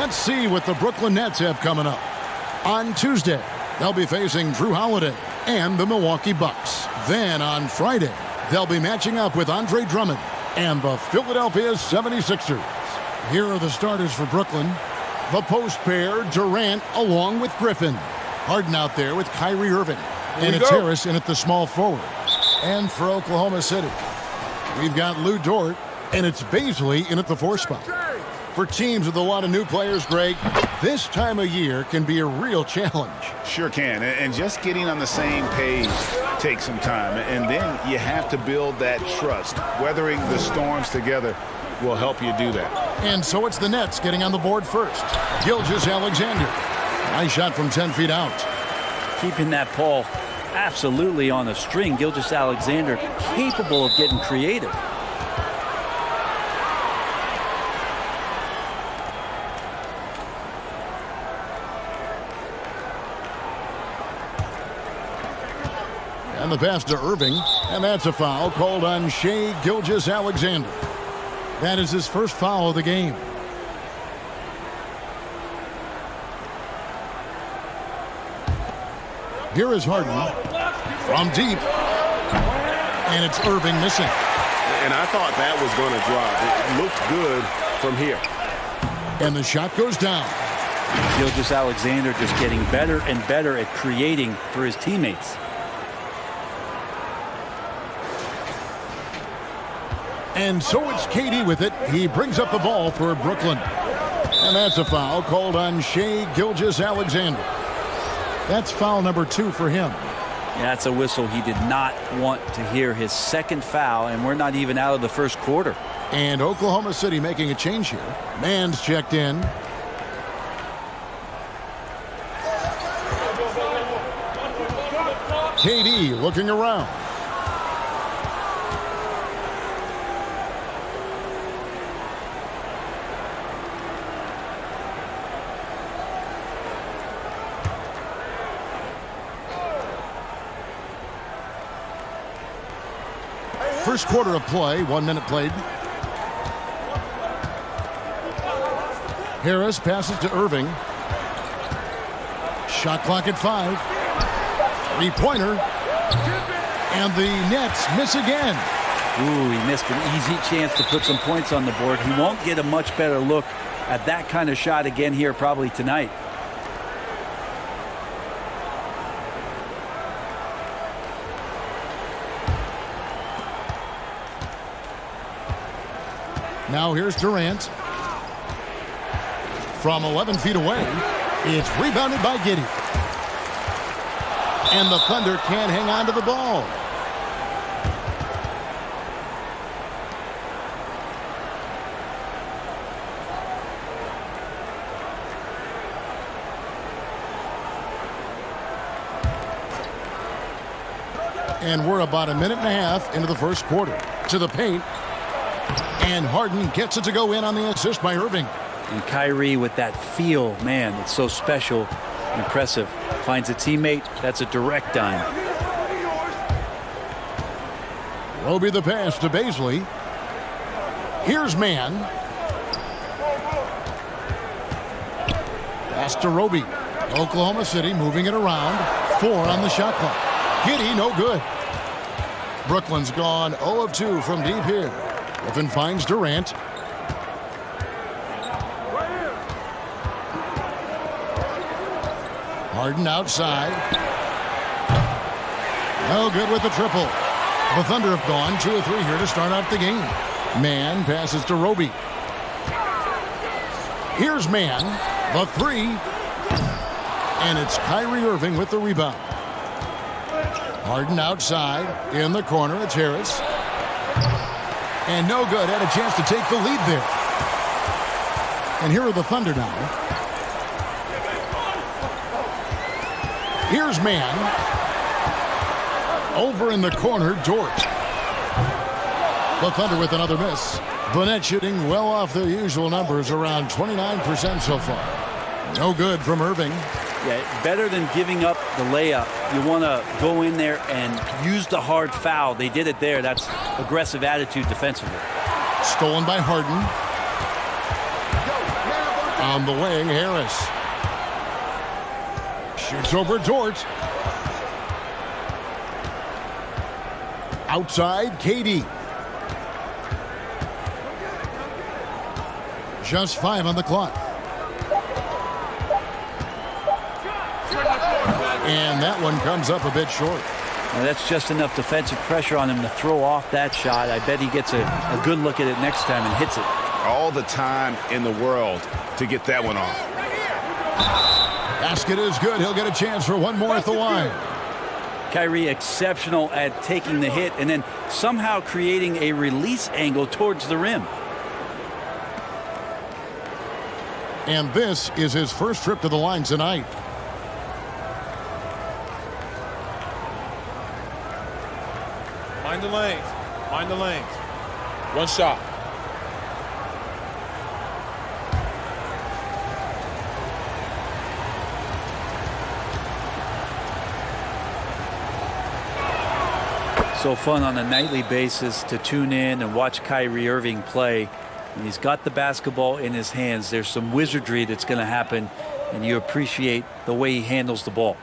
Let's see what the Brooklyn Nets have coming up. On Tuesday, they'll be facing Drew Holiday and the Milwaukee Bucks. Then on Friday, they'll be matching up with Andre Drummond and the Philadelphia 76ers. Here are the starters for Brooklyn. The post pair, Durant along with Griffin. Harden out there with Kyrie Irving. And it's Harris in at the small forward. And for Oklahoma City, we've got Lou Dort, and it's Bazley in at the 4 spot. For teams with a lot of new players, Greg, this time of year can be a real challenge. Sure can, and just getting on the same page takes some time. And then you have to build that trust. Weathering the storms together will help you do that. And so it's the Nets getting on the board first. Gilgeous-Alexander. Nice shot from 10 feet out. Keeping that ball absolutely on the string. Gilgeous-Alexander capable of getting creative. And the pass to Irving, and that's a foul called on Shai Gilgeous-Alexander. That is his first foul of the game. Here is Harden from deep, and it's Irving missing. And I thought that was going to drop. It looked good from here. And the shot goes down. Gilgeous-Alexander just getting better and better at creating for his teammates. And so it's KD with it. He brings up the ball for Brooklyn. And that's a foul called on Shai Gilgeous-Alexander. That's foul number 2 for him. Yeah, that's a whistle he did not want to hear. His second foul, and we're not even out of the first quarter. And Oklahoma City making a change here. Mann's checked in. KD looking around. First quarter of play, 1 minute played. Harris passes to Irving. Shot clock at 5. Three-pointer. And the Nets miss again. Ooh, he missed an easy chance to put some points on the board. He won't get a much better look at that kind of shot again here probably tonight. Now here's Durant. From 11 feet away, it's rebounded by Giddey. And the Thunder can't hang on to the ball. And we're about a minute and a half into the first quarter. To the paint. And Harden gets it to go in on the assist by Irving. And Kyrie with that feel, man, it's so special, impressive. Finds a teammate, that's a direct dime. Roby the pass to Bazley. Here's Mann. Pass to Roby. Oklahoma City moving it around. 4 on the shot clock. Giddey, no good. Brooklyn's gone 0 of 2 from deep here. Griffin finds Durant. Harden outside. No good with the triple. The Thunder have gone 2 of 3 here to start out the game. Mann passes to Roby. Here's Mann. The 3. And it's Kyrie Irving with the rebound. Harden outside. In the corner, it's Harris. And no good. Had a chance to take the lead there. And here are the Thunder now. Here's Mann. Over in the corner, Dort. The Thunder with another miss. The Nets shooting well off their usual numbers, around 29% so far. No good from Irving. Yeah, better than giving up the layup. You want to go in there and use the hard foul. They did it there. That's aggressive attitude defensively. Stolen by Harden. On the wing, Harris. Shoots over Dort. Outside, Katie. Just 5 on the clock. And that one comes up a bit short. Now that's just enough defensive pressure on him to throw off that shot. I bet he gets a good look at it next time and hits it. All the time in the world to get that one off. Basket is good. He'll get a chance for one more at the line. Kyrie exceptional at taking the hit and then somehow creating a release angle towards the rim. And this is his first trip to the line tonight. Mind the lanes. Mind the lanes. One shot. So fun on a nightly basis to tune in and watch Kyrie Irving play. When he's got the basketball in his hands, there's some wizardry that's going to happen, and you appreciate the way he handles the ball.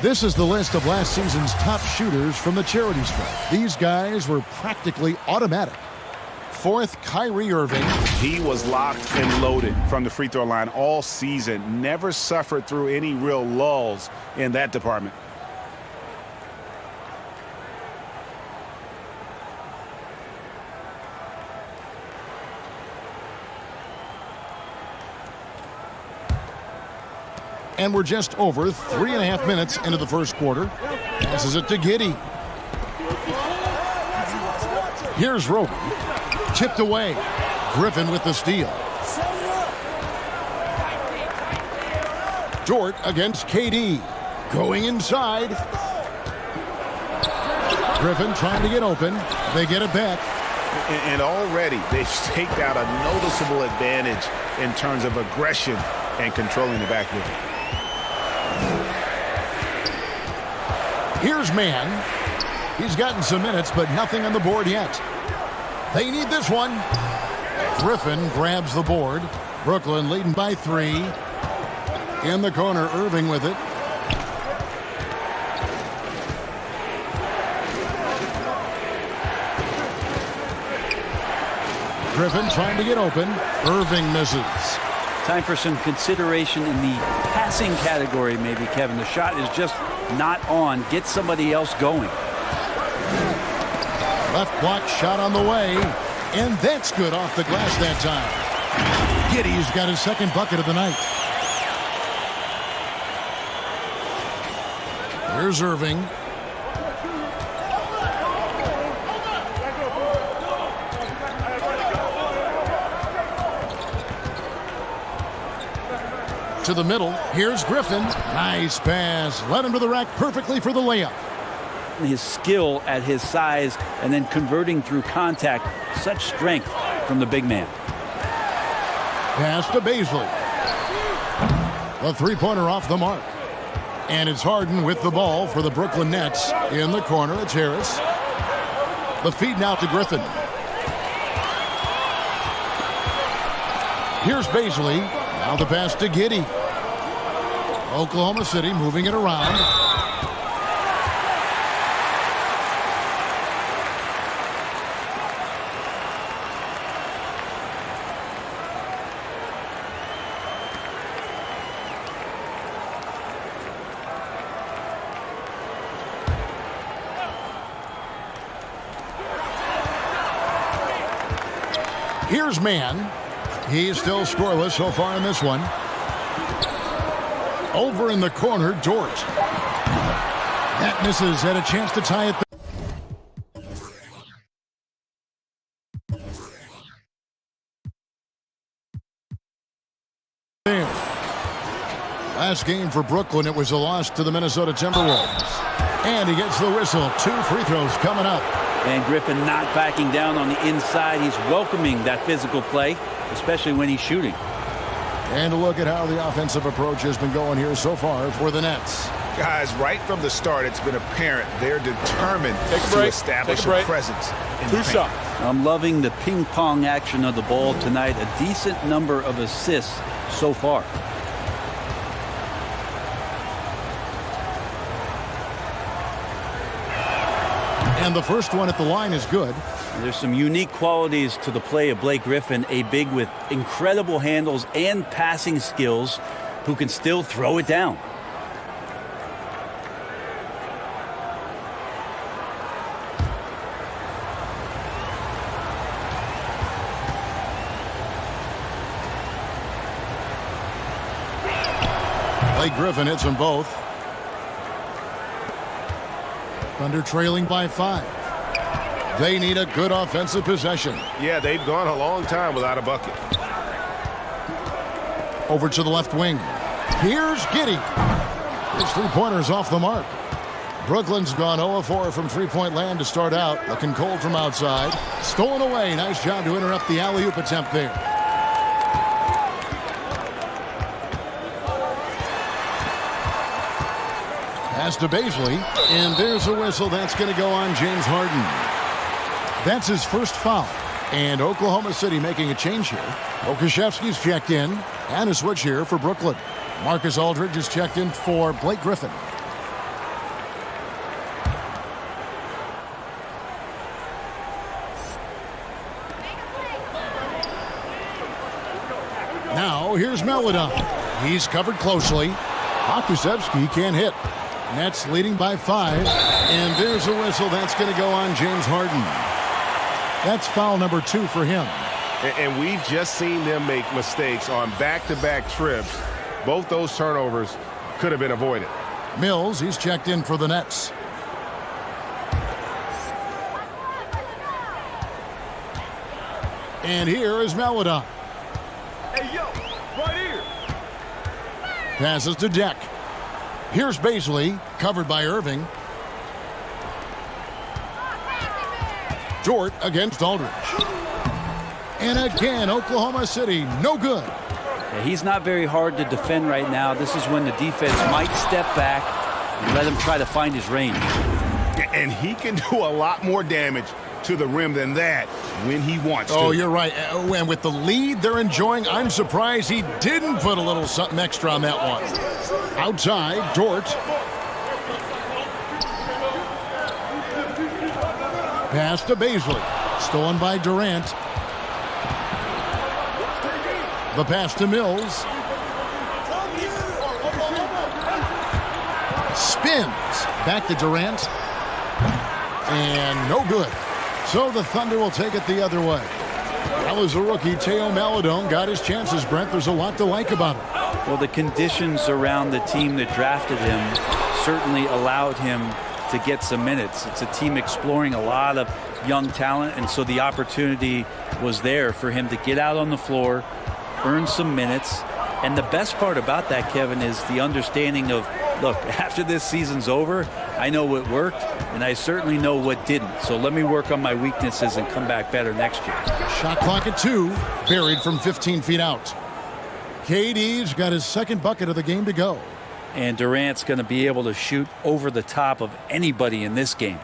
This is the list of last season's top shooters from the charity stripe. These guys were practically automatic. Fourth, Kyrie Irving. He was locked and loaded from the free throw line all season. Never suffered through any real lulls in that department. And we're just over 3.5 minutes into the first quarter. Passes it to Giddey. Here's Roby. Tipped away. Griffin with the steal. Dort against KD. Going inside. Griffin trying to get open. They get it back. And already they've staked out a noticeable advantage in terms of aggression and controlling the backcourt. Here's Mann. He's gotten some minutes, but nothing on the board yet. They need this one. Griffin grabs the board. Brooklyn leading by 3. In the corner, Irving with it. Griffin trying to get open. Irving misses. Time for some consideration in the passing category, maybe, Kevin. The shot is just not on. Get somebody else going. Left block shot on the way. And that's good off the glass that time. Giddey's got his second bucket of the night. Here's Irving. To the middle. Here's Griffin. Nice pass. Led him to the rack perfectly for the layup. His skill at his size and then converting through contact. Such strength from the big man. Pass to Baisley. The three-pointer off the mark. And it's Harden with the ball for the Brooklyn Nets. In the corner, it's Harris. The feed now to Griffin. Here's Baisley. Now the pass to Giddey. Oklahoma City moving it around. Here's Mann. He's still scoreless so far in this one. Over in the corner, Dort. That misses. Had a chance to tie it. There. Last game for Brooklyn, it was a loss to the Minnesota Timberwolves. And he gets the whistle. 2 free throws coming up. And Griffin not backing down on the inside. He's welcoming that physical play, especially when he's shooting. And a look at how the offensive approach has been going here so far for the Nets. Guys, right from the start, it's been apparent they're determined to establish a presence in the paint. 2 shots. I'm loving the ping pong action of the ball tonight. A decent number of assists so far. And the first one at the line is good. There's some unique qualities to the play of Blake Griffin, a big with incredible handles and passing skills who can still throw it down. Blake Griffin hits them both. Thunder trailing by 5. They need a good offensive possession. Yeah, they've gone a long time without a bucket. Over to the left wing. Here's Giddey. His three-pointer's off the mark. Brooklyn's gone 0-4 from three-point land to start out. Looking cold from outside. Stolen away. Nice job to interrupt the alley-oop attempt there. Pass to Baisley, and there's a whistle. That's going to go on James Harden. That's his first foul. And Oklahoma City making a change here. Okashevsky's checked in, and a switch here for Brooklyn. Marcus Aldridge is checked in for Blake Griffin. Now here's Melodon. He's covered closely. Okashevsky can't hit. Nets leading by 5. And there's a whistle. That's going to go on James Harden. That's foul number 2 for him. And we've just seen them make mistakes on back-to-back trips. Both those turnovers could have been avoided. Mills, he's checked in for the Nets. And here is Melodon. Hey, yo, right here. Passes to Deck. Here's Baisley, covered by Irving. Dort against Aldridge. And again, Oklahoma City, no good. Yeah, he's not very hard to defend right now. This is when the defense might step back and let him try to find his range. And he can do a lot more damage to the rim than that when he wants to. Oh, you're right. And with the lead they're enjoying, I'm surprised he didn't put a little something extra on that one. Outside, Dort. Pass to Baisley. Stolen by Durant. The pass to Mills. Spins. Back to Durant. And no good. So the Thunder will take it the other way. That was a rookie, Theo Maledon, got his chances, Brent. There's a lot to like about him. Well, the conditions around the team that drafted him certainly allowed him to get some minutes. It's a team exploring a lot of young talent, and so the opportunity was there for him to get out on the floor, earn some minutes. And the best part about that, Kevin, is the understanding of, look, after this season's over, I know what worked, and I certainly know what didn't. So let me work on my weaknesses and come back better next year. Shot clock at 2, buried from 15 feet out. KD's got his second bucket of the game to go. And Durant's going to be able to shoot over the top of anybody in this game.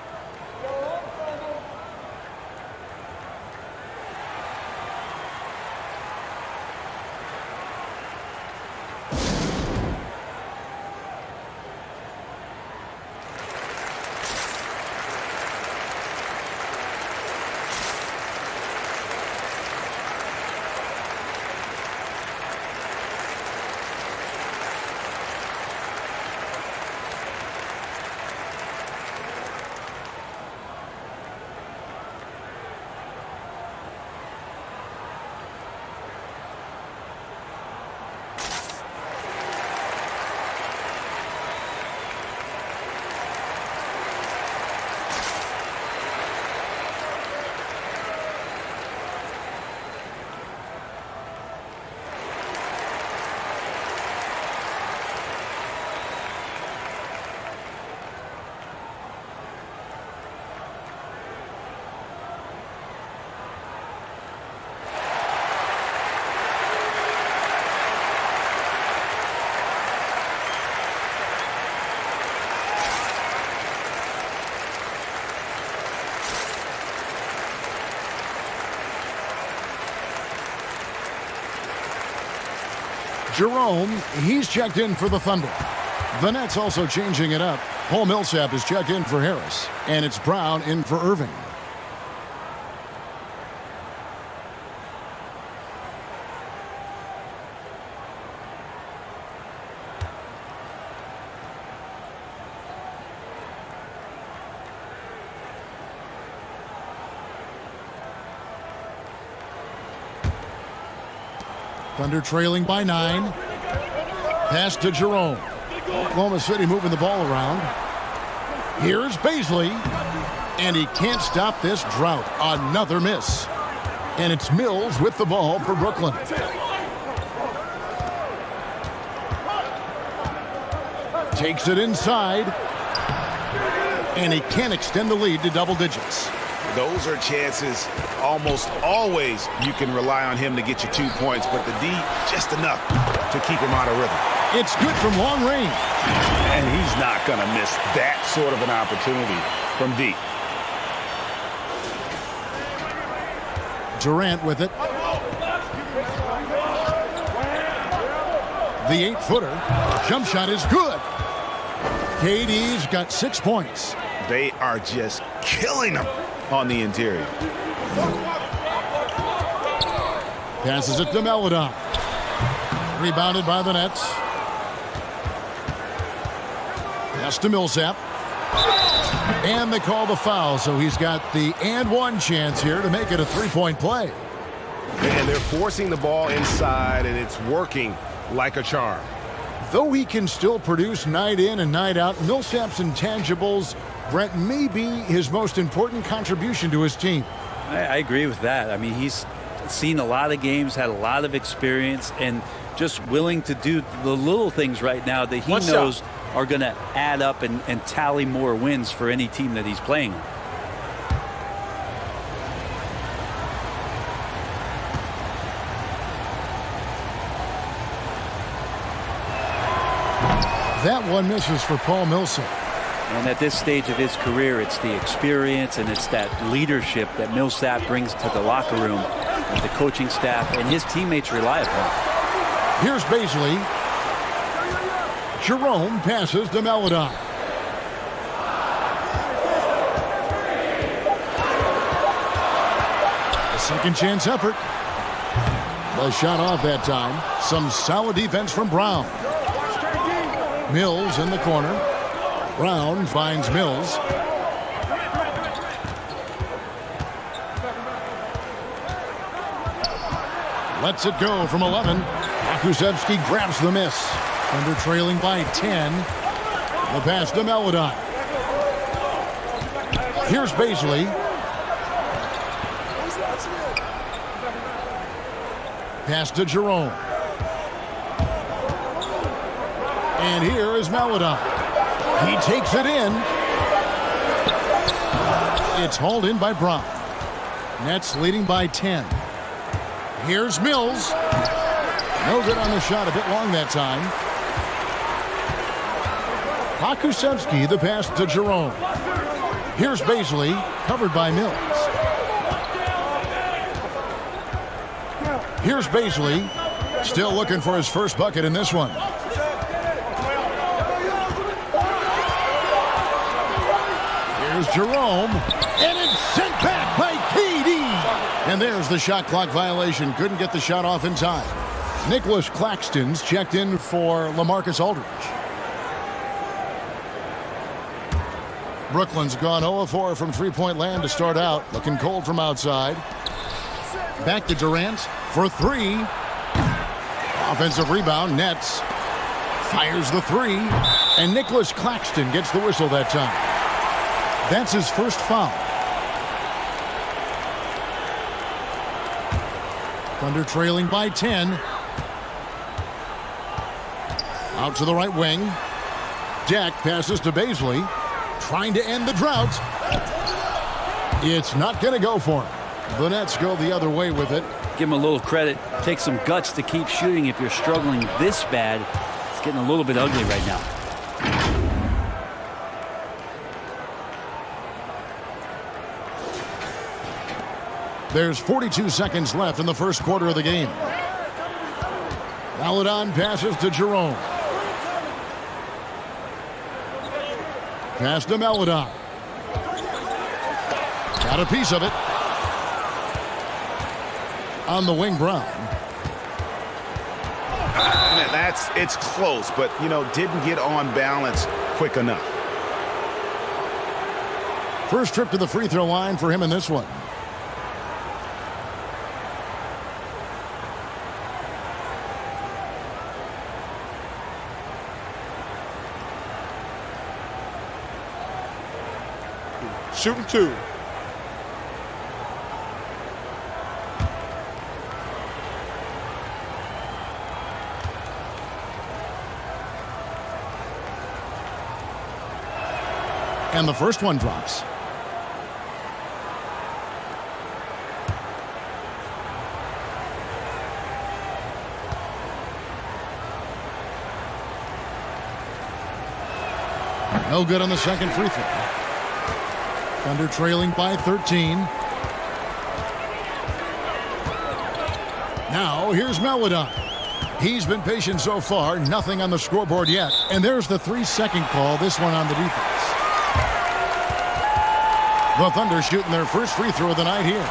Jerome, he's checked in for the Thunder. The Nets also changing it up. Paul Millsap is checked in for Harris, and it's Brown in for Irving. Thunder trailing by 9. Pass to Jerome. Oklahoma City moving the ball around. Here's Bazley. And he can't stop this drought. Another miss. And it's Mills with the ball for Brooklyn. Takes it inside. And he can't extend the lead to double digits. Those are chances almost always you can rely on him to get you 2 points, but the D just enough to keep him out of rhythm. It's good from long range. And he's not going to miss that sort of an opportunity from deep. Durant with it. The 8-footer. Jump shot is good. KD's got 6 points. They are just killing him on the interior. Passes it to Melodon. Rebounded by the Nets. Pass to Millsap. And they call the foul, so he's got the and one chance here to make it a three-point play. And they're forcing the ball inside, and it's working like a charm. Though he can still produce night in and night out, Millsap's intangibles, Brent, may be his most important contribution to his team. I agree with that. I mean, he's seen a lot of games, had a lot of experience, and just willing to do the little things right now that he knows are going to add up and tally more wins for any team that he's playing. That one misses for Paul Millsap. And at this stage of his career, it's the experience and it's that leadership that Millsap brings to the locker room that the coaching staff and his teammates rely upon. Here's Bazley. Jerome passes to Melodon. A second chance effort. The shot off that time. Some solid defense from Brown. Mills in the corner. Brown finds Mills. Lets it go from 11. Pokusevski grabs the miss. Thunder trailing by 10. The pass to Melodon. Here's Bazley. Pass to Jerome. And here is Melodon. He takes it in. It's hauled in by Brown. Nets leading by 10. Here's Mills. No good on the shot, a bit long that time. Pokusevski, the pass to Jerome. Here's Baisley, covered by Mills. Here's Baisley, still looking for his first bucket in this one. Here's Jerome, and it's sent back by KD. And there's the shot clock violation. Couldn't get the shot off in time. Nicholas Claxton's checked in for LaMarcus Aldridge. Brooklyn's gone 0-4 from three-point land to start out. Looking cold from outside. Back to Durant for three. Offensive rebound, Nets. Fires the three. And Nicholas Claxton gets the whistle that time. That's his first foul. Thunder trailing by 10. Out to the right wing. Jack passes to Baisley. Trying to end the drought. It's not going to go for him. The Nets go the other way with it. Give him a little credit. Take some guts to keep shooting if you're struggling this bad. It's getting a little bit ugly right now. There's 42 seconds left in the first quarter of the game. Maledon passes to Jerome. Pass to Maledon. Got a piece of it. On the wing, Brown. It's close, but, didn't get on balance quick enough. First trip to the free throw line for him in this one. Shooting two. And the first one drops. No good on the second free throw. Thunder trailing by 13. Now here's Maledon. He's been patient so far. Nothing on the scoreboard yet. And there's the 3-second call. This one on the defense. The Thunder shooting their first free throw of the night here.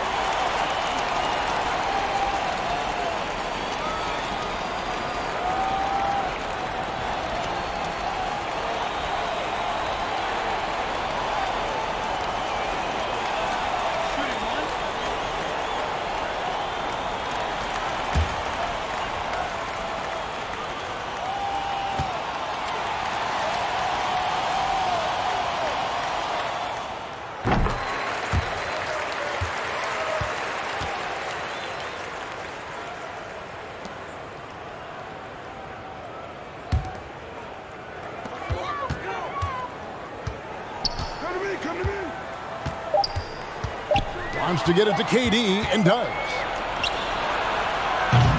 Wants to get it to KD and does.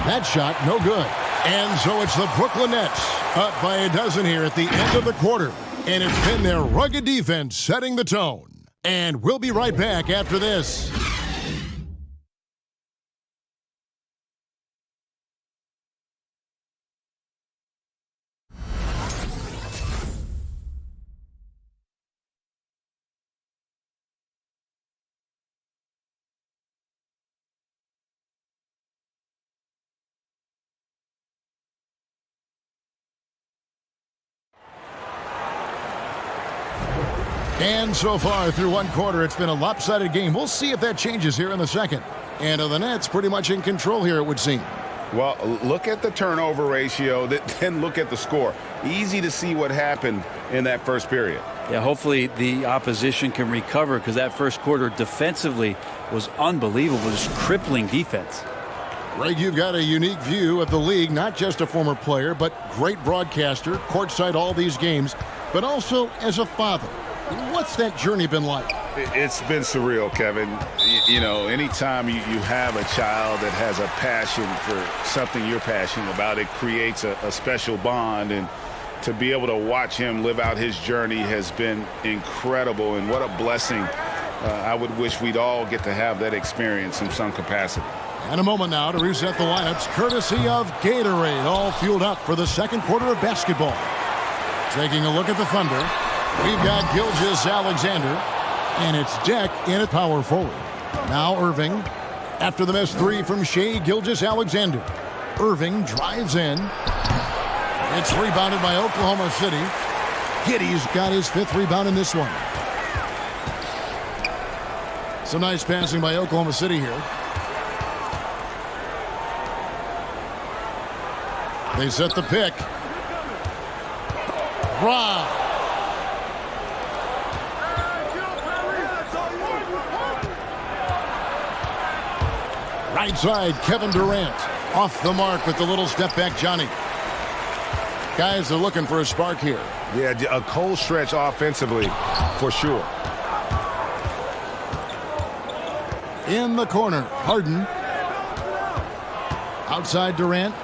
That shot, no good. And so it's the Brooklyn Nets up by a dozen here at the end of the quarter. And it's been their rugged defense setting the tone. And we'll be right back after this. And so far through one quarter, it's been a lopsided game. We'll see if that changes here in the second. And the Nets pretty much in control here, it would seem. Well, look at the turnover ratio, then look at the score. Easy to see what happened in that first period. Yeah, hopefully the opposition can recover because that first quarter defensively was unbelievable. Just crippling defense. Greg, you've got a unique view of the league, not just a former player, but great broadcaster, courtside all these games, but also as a father. What's that journey been like? It's been surreal, Kevin. Anytime you have a child that has a passion for something you're passionate about, it creates a special bond. And, to be able to watch him live out his journey has been incredible, and what a blessing. I would wish we'd all get to have that experience in some capacity. And a moment now to reset the lineups, courtesy of Gatorade, all fueled up for the second quarter of basketball. Taking a look at the Thunder, we've got Gilgeous-Alexander, and it's Deck in at power forward. Now Irving, after the missed three from Shai Gilgeous-Alexander. Irving drives in. It's rebounded by Oklahoma City. Giddey's got his 5th rebound in this one. Some nice passing by Oklahoma City here. They set the pick. Ra. Right side, Kevin Durant. Off the mark with the little step back, Johnny. Guys are looking for a spark here. Yeah, a cold stretch offensively, for sure. In the corner, Harden. Outside Durant.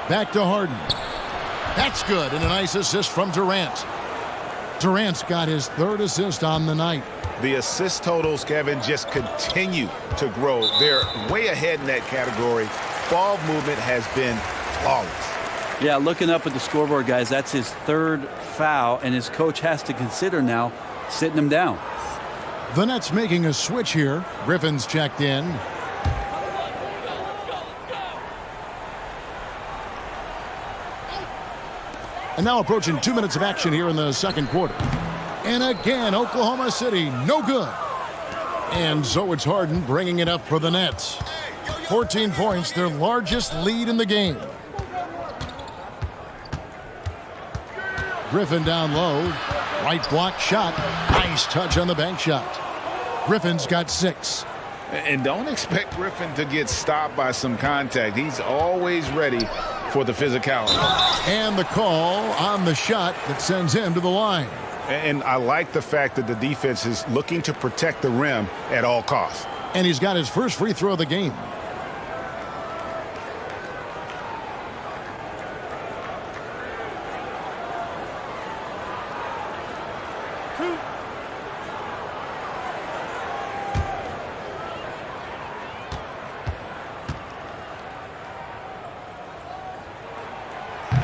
Back to Harden. That's good, and a nice assist from Durant. Durant's got his 3rd assist on the night. The assist totals, Kevin, just continue to grow. They're way ahead in that category. Ball movement has been flawless. Yeah, looking up at the scoreboard, guys, that's his 3rd foul, and his coach has to consider now sitting him down. The Nets making a switch here. Griffin's checked in. And now approaching 2 minutes of action here in the second quarter. And again, Oklahoma City, no good. And so it's Harden bringing it up for the Nets. 14 points, their largest lead in the game. Griffin down low. Right block shot. Nice touch on the bank shot. Griffin's got 6. And don't expect Griffin to get stopped by some contact. He's always ready for the physicality. And the call on the shot that sends him to the line. And I like the fact that the defense is looking to protect the rim at all costs. And he's got his first free throw of the game.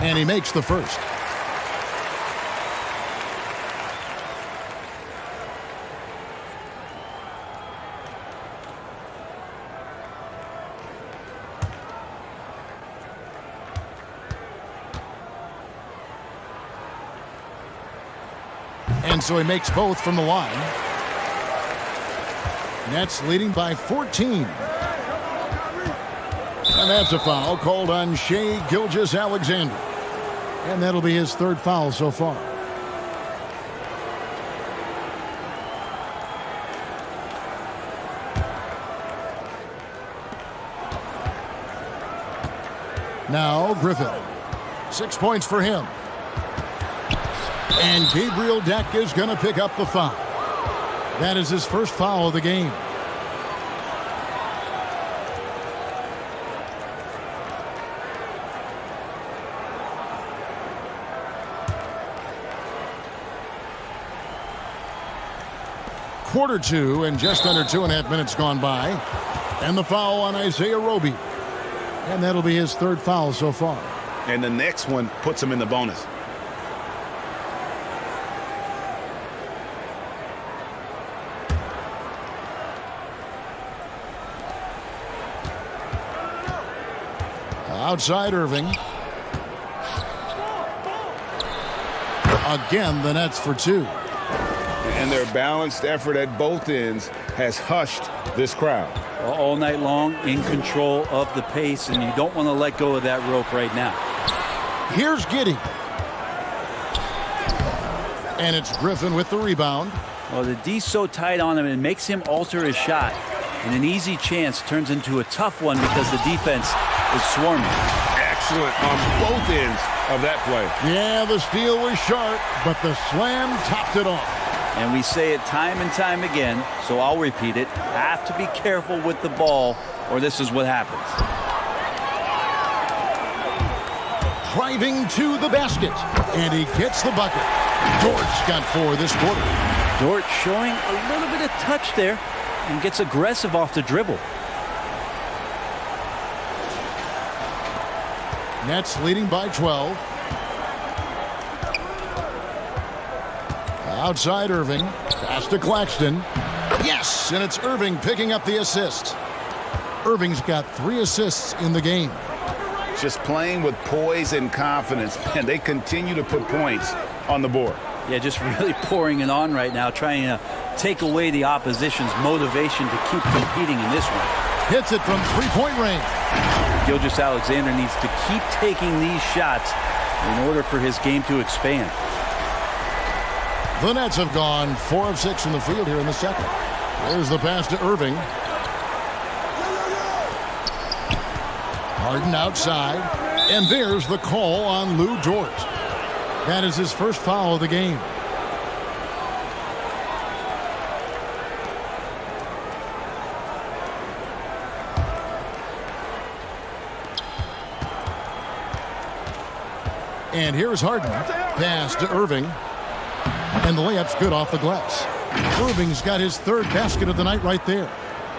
And he makes the first. And so he makes both from the line. Nets leading by 14. And that's a foul called on Shai Gilgeous-Alexander. And that'll be his 3rd foul so far. Now Griffin. 6 points for him. And Gabriel Deck is going to pick up the foul. That is his first foul of the game. Quarter 2 and just under 2.5 minutes gone by. And the foul on Isaiah Roby. And that'll be his 3rd foul so far. And the next one puts him in the bonus. Outside Irving. Again, the Nets for 2. And their balanced effort at both ends has hushed this crowd. All night long, in control of the pace, and you don't want to let go of that rope right now. Here's Giddey. And it's Griffin with the rebound. Well, the D's so tight on him, it makes him alter his shot. And an easy chance turns into a tough one because the defense is swarming. Excellent on both ends of that play. Yeah, the steal was sharp, but the slam topped it off. And we say it time and time again, so I'll repeat it. Have to be careful with the ball, or this is what happens. Driving to the basket, and he gets the bucket. Dort's got 4 this quarter. Dort showing a little bit of touch there and gets aggressive off the dribble. Nets leading by 12. Outside Irving. Pass to Claxton. Yes, and it's Irving picking up the assist. Irving's got 3 assists in the game. Just playing with poise and confidence, and they continue to put points on the board. Yeah, just really pouring it on right now, trying to take away the opposition's motivation to keep competing in this one. Hits it from three-point range. Gilgeous-Alexander needs to keep taking these shots in order for his game to expand. The Nets have gone 4 of 6 from the field here in the second. There's the pass to Irving. Harden outside. And there's the call on Lou Dort. That is his first foul of the game. And here's Harden. Pass to Irving. And the layup's good off the glass. Irving's got his 3rd basket of the night right there.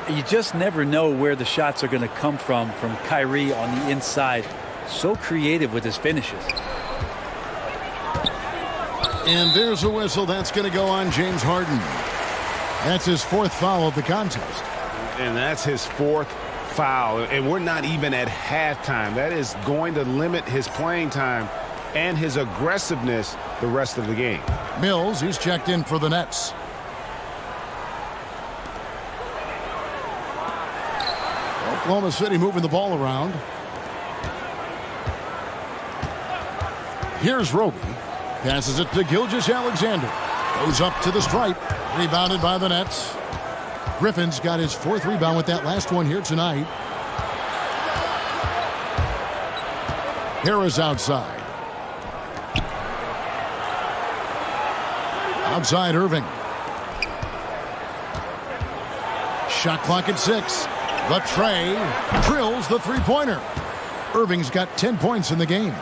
You just never know where the shots are going to come from Kyrie on the inside. So creative with his finishes. And there's a whistle. That's going to go on James Harden. That's his 4th foul of the contest. And that's his 4th foul. And we're not even at halftime. That is going to limit his playing time and his aggressiveness the rest of the game. Mills, he's checked in for the Nets. Oklahoma City moving the ball around. Here's Roby. Passes it to Gilgeous-Alexander. Goes up to the stripe. Rebounded by the Nets. Griffin's got his 4th rebound with that last one here tonight. Harris outside. Outside Irving. Shot clock at 6. The tray drills the three-pointer. Irving's got 10 points in the game.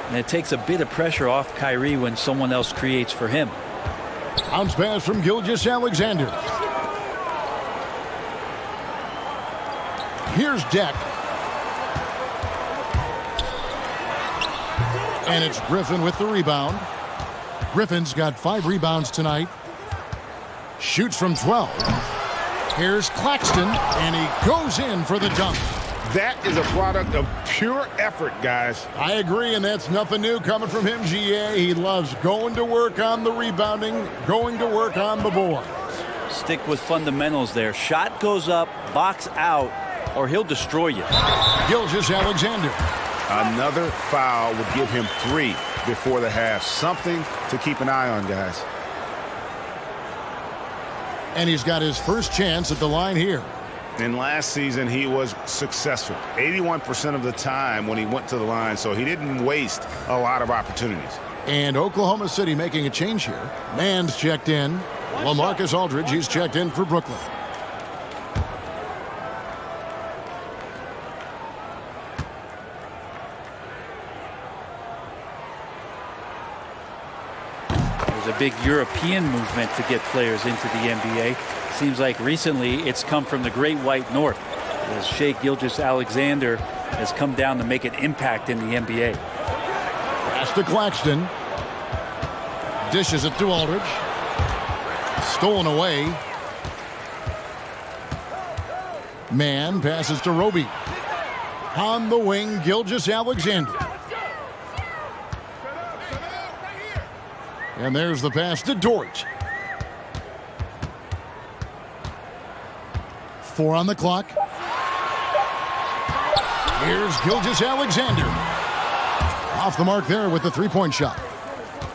And it takes a bit of pressure off Kyrie when someone else creates for him. Bounce pass from Gilgeous-Alexander. Here's Deck. And it's Griffin with the rebound. Griffin's got 5 rebounds tonight. Shoots from 12. Here's Claxton, and he goes in for the dunk. That is a product of pure effort, guys. I agree, and that's nothing new coming from him, GA. He loves going to work on the rebounding, going to work on the boards. Stick with fundamentals there. Shot goes up, box out, or he'll destroy you. Gilgeous-Alexander. Another foul would give him 3 before the half. Something to keep an eye on, guys. And he's got his first chance at the line here. And last season, he was successful 81% of the time when he went to the line, so he didn't waste a lot of opportunities. And Oklahoma City making a change here. Mann's checked in. LaMarcus Aldridge, he's checked in for Brooklyn. There's a big European movement to get players into the NBA. Seems like recently it's come from the Great White North, as Shai Gilgeous-Alexander has come down to make an impact in the NBA. Pass to Claxton. Dishes it to Aldridge. Stolen away. Mann passes to Roby. On the wing, Gilgeous-Alexander. And there's the pass to Dort. 4 on the clock. Here's Gilgeous-Alexander. Off the mark there with the three-point shot.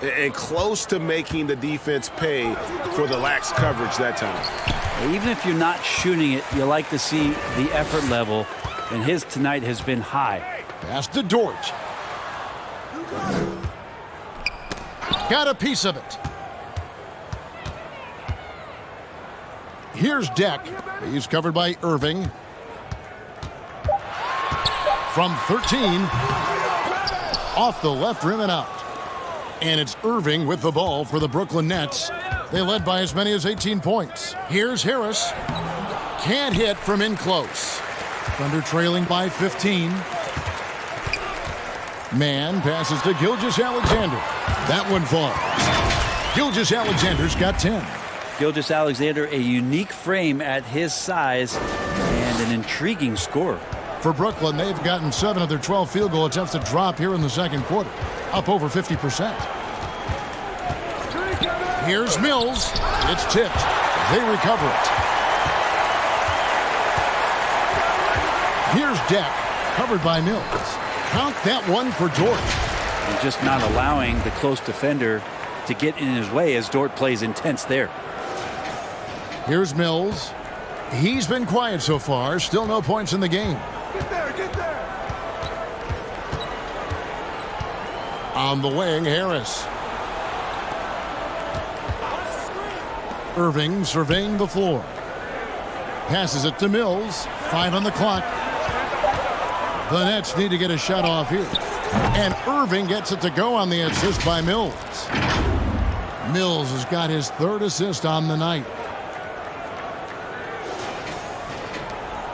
And close to making the defense pay for the lax coverage that time. Even if you're not shooting it, you like to see the effort level, and his tonight has been high. Pass to Dort. Got a piece of it. Here's Deck. He's covered by Irving. From 13. Off the left rim and out. And it's Irving with the ball for the Brooklyn Nets. They led by as many as 18 points. Here's Harris. Can't hit from in close. Thunder trailing by 15. Man passes to Gilgeous-Alexander. That one falls. Gilgeous-Alexander's got 10. Gilgeous-Alexander, a unique frame at his size and an intriguing scorer. For Brooklyn, they've gotten 7 of their 12 field goal attempts to drop here in the second quarter, up over 50%. Here's Mills. It's tipped. They recover it. Here's Deck, covered by Mills. Count that one for Dort. And just not allowing the close defender to get in his way as Dort plays intense there. Here's Mills. He's been quiet so far. Still no points in the game. Get there. On the wing, Harris. Irving surveying the floor. Passes it to Mills. 5 on the clock. The Nets need to get a shot off here. And Irving gets it to go on the assist by Mills. Mills has got his 3rd assist on the night.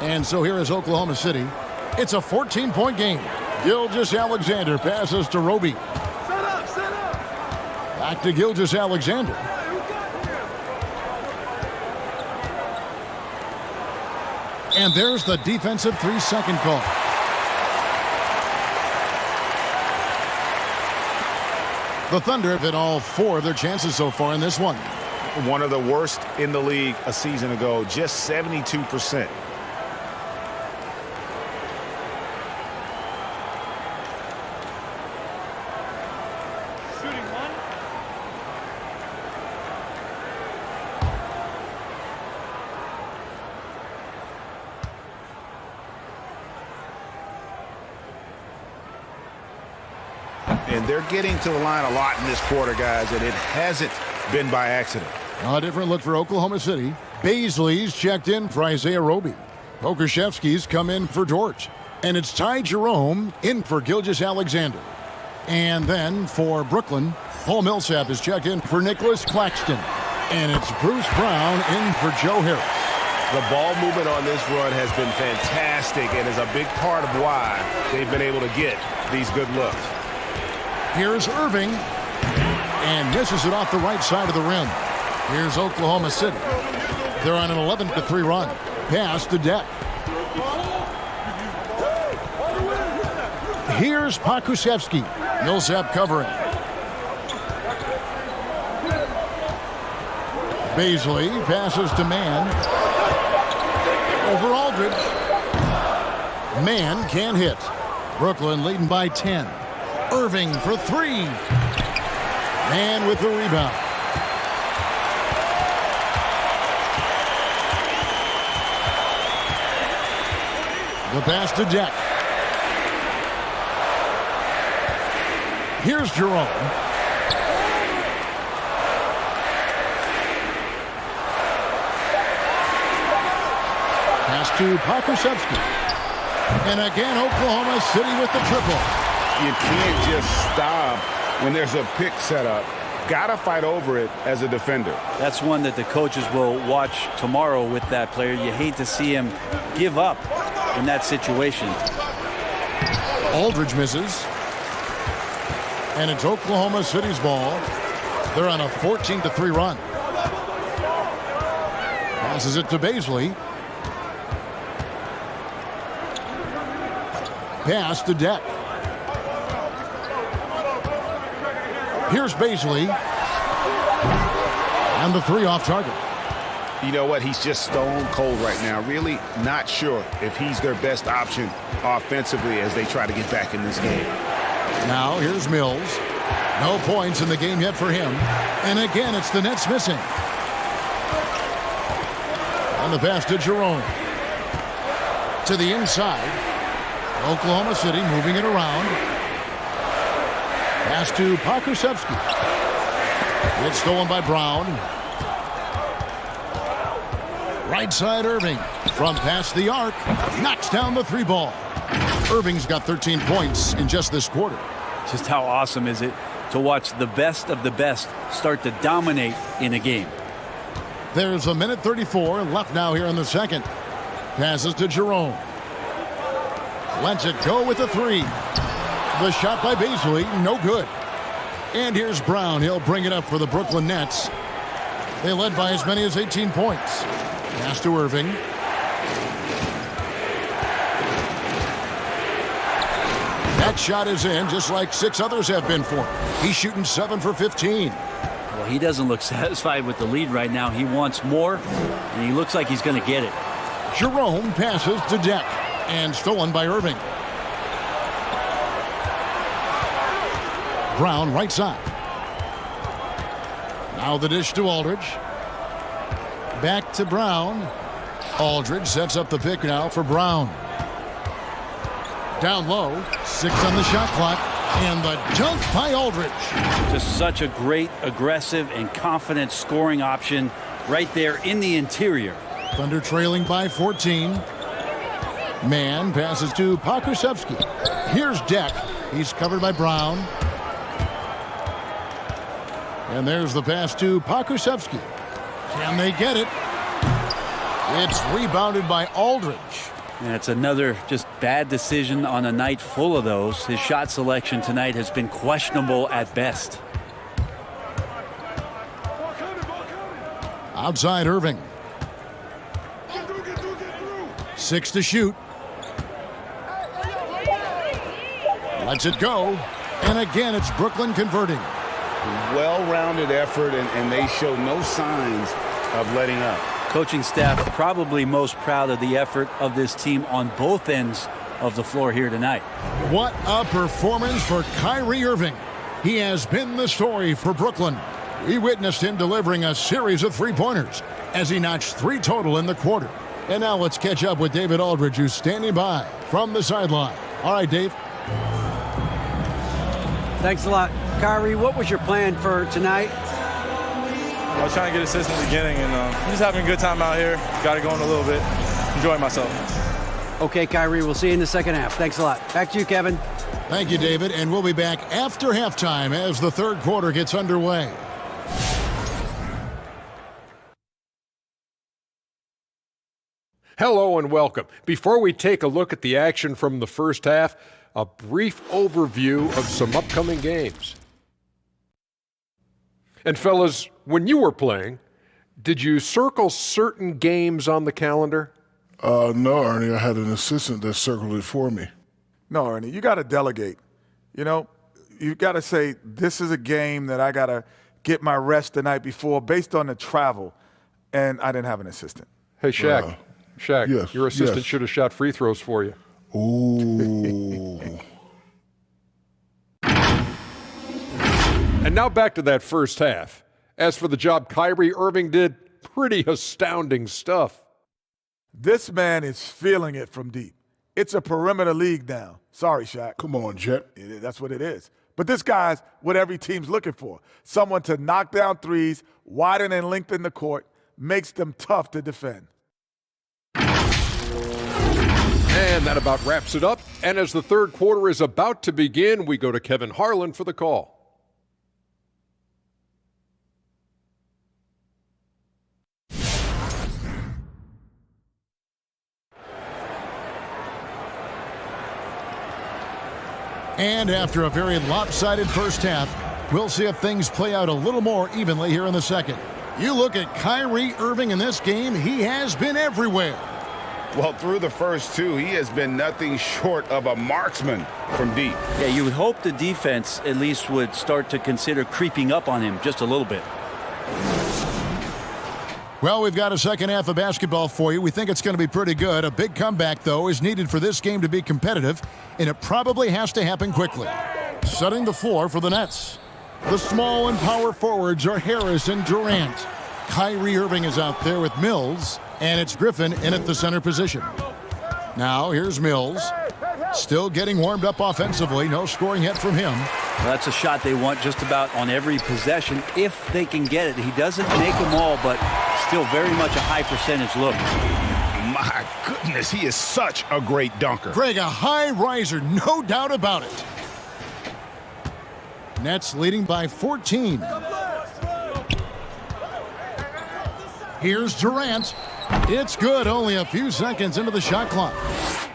And so here is Oklahoma City. It's a 14-point game. Gilgeous-Alexander passes to Roby. Set up. Back to Gilgeous-Alexander. And there's the defensive 3-second call. The Thunder have hit all 4 of their chances so far in this one. One of the worst in the league a season ago, just 72%. Shooting one. And they're getting to the line a lot in this quarter, guys, and it hasn't been by accident. A different look for Oklahoma City. Baisley's checked in for Isaiah Roby. Pokusevski's come in for Dort. And it's Ty Jerome in for Gilgeous-Alexander. And then for Brooklyn, Paul Millsap is checked in for Nicholas Claxton. And it's Bruce Brown in for Joe Harris. The ball movement on this run has been fantastic and is a big part of why they've been able to get these good looks. Here's Irving. And misses it off the right side of the rim. Here's Oklahoma City. They're on an 11-3 run. Pass to Deck. Here's Pokusevski. Millsap covering. Baisley passes to Mann. Over Aldridge. Mann can't hit. Brooklyn leading by 10. Irving for 3. And with the rebound. The pass to Deck. Here's Jerome. Pass to Pokusevski. And again, Oklahoma City with the triple. You can't just stop when there's a pick set up. Gotta fight over it as a defender. That's one that the coaches will watch tomorrow with that player. You hate to see him give up in that situation. Aldridge misses. And it's Oklahoma City's ball. They're on a 14-3 run. Passes it to Baisley. Pass to Deck. Here's Baisley. And the 3 off target. You know what? He's just stone cold right now. Really not sure if he's their best option offensively as they try to get back in this game. Now here's Mills. No points in the game yet for him. And again, it's the Nets missing. And the pass to Jerome. To the inside. Oklahoma City moving it around. Pass to Pokusevski. It's stolen by Brown. Right side Irving. From past the arc. Knocks down the 3 ball. Irving's got 13 points in just this quarter. Just how awesome is it to watch the best of the best start to dominate in a game. There's a minute 34 left now here in the second. Passes to Jerome. Lets it go with the 3. The shot by Beasley, no good. And here's Brown. He'll bring it up for the Brooklyn Nets. They led by as many as 18 points. Pass to Irving. That shot is in, just like 6 others have been for him. He's shooting 7 for 15. Well, he doesn't look satisfied with the lead right now. He wants more, and he looks like he's going to get it. Jerome passes to Deck, and stolen by Irving. Brown right side. Now the dish to Aldridge. Back to Brown. Aldridge sets up the pick now for Brown. Down low. 6 on the shot clock. And the dunk by Aldridge. Just such a great, aggressive, and confident scoring option right there in the interior. Thunder trailing by 14. Man passes to Pokusevski. Here's Deck. He's covered by Brown. And there's the pass to Pokusevski. Can they get it? It's rebounded by Aldridge. And it's another just bad decision on a night full of those. His shot selection tonight has been questionable at best. Outside Irving. 6 to shoot. Lets it go. And again, it's Brooklyn converting. Well-rounded effort, and they show no signs of letting up. Coaching staff probably most proud of the effort of this team on both ends of the floor here tonight. What a performance for Kyrie Irving. He has been the story for Brooklyn. We witnessed him delivering a series of 3-pointers as he notched 3 total in the quarter. And now let's catch up with David Aldridge, who's standing by from the sideline. All right, Dave. Thanks a lot. Kyrie, what was your plan for tonight? I was trying to get assists in the beginning, and I'm just having a good time out here. Got it going a little bit. Enjoying myself. Okay, Kyrie, we'll see you in the second half. Thanks a lot. Back to you, Kevin. Thank you, David. And we'll be back after halftime as the third quarter gets underway. Hello and welcome. Before we take a look at the action from the first half, a brief overview of some upcoming games. And fellas, when you were playing, did you circle certain games on the calendar? No, Ernie. I had an assistant that circled it for me. No, Ernie, you got to delegate. You know, you got to say, this is a game that I got to get my rest the night before based on the travel, and I didn't have an assistant. Hey, Shaq. Shaq, yes, your assistant yes. should have shot free throws for you. Ooh. And now back to that first half. As for the job Kyrie Irving did, pretty astounding stuff. This man is feeling it from deep. It's a perimeter league now. Sorry, Shaq. Come on, Jet. That's what it is. But this guy's what every team's looking for. Someone to knock down threes, widen and lengthen the court, makes them tough to defend. And that about wraps it up. And as the third quarter is about to begin, we go to Kevin Harlan for the call. And after a very lopsided first half, we'll see if things play out a little more evenly here in the second. You look at Kyrie Irving in this game, he has been everywhere. Well, through the first 2, he has been nothing short of a marksman from deep. Yeah, you would hope the defense at least would start to consider creeping up on him just a little bit. Well, we've got a second half of basketball for you. We think it's going to be pretty good. A big comeback, though, is needed for this game to be competitive, and it probably has to happen quickly. Setting the floor for the Nets. The small and power forwards are Harris and Durant. Kyrie Irving is out there with Mills, and it's Griffin in at the center position. Now, here's Mills. Still getting warmed up offensively. No scoring yet from him. Well, that's a shot they want just about on every possession if they can get it. He doesn't make them all, but Still very much a high percentage look. My goodness, he is such a great dunker. Greg, a high riser, no doubt about it. Nets leading by 14. Here's Durant. It's good, only a few seconds into the shot clock.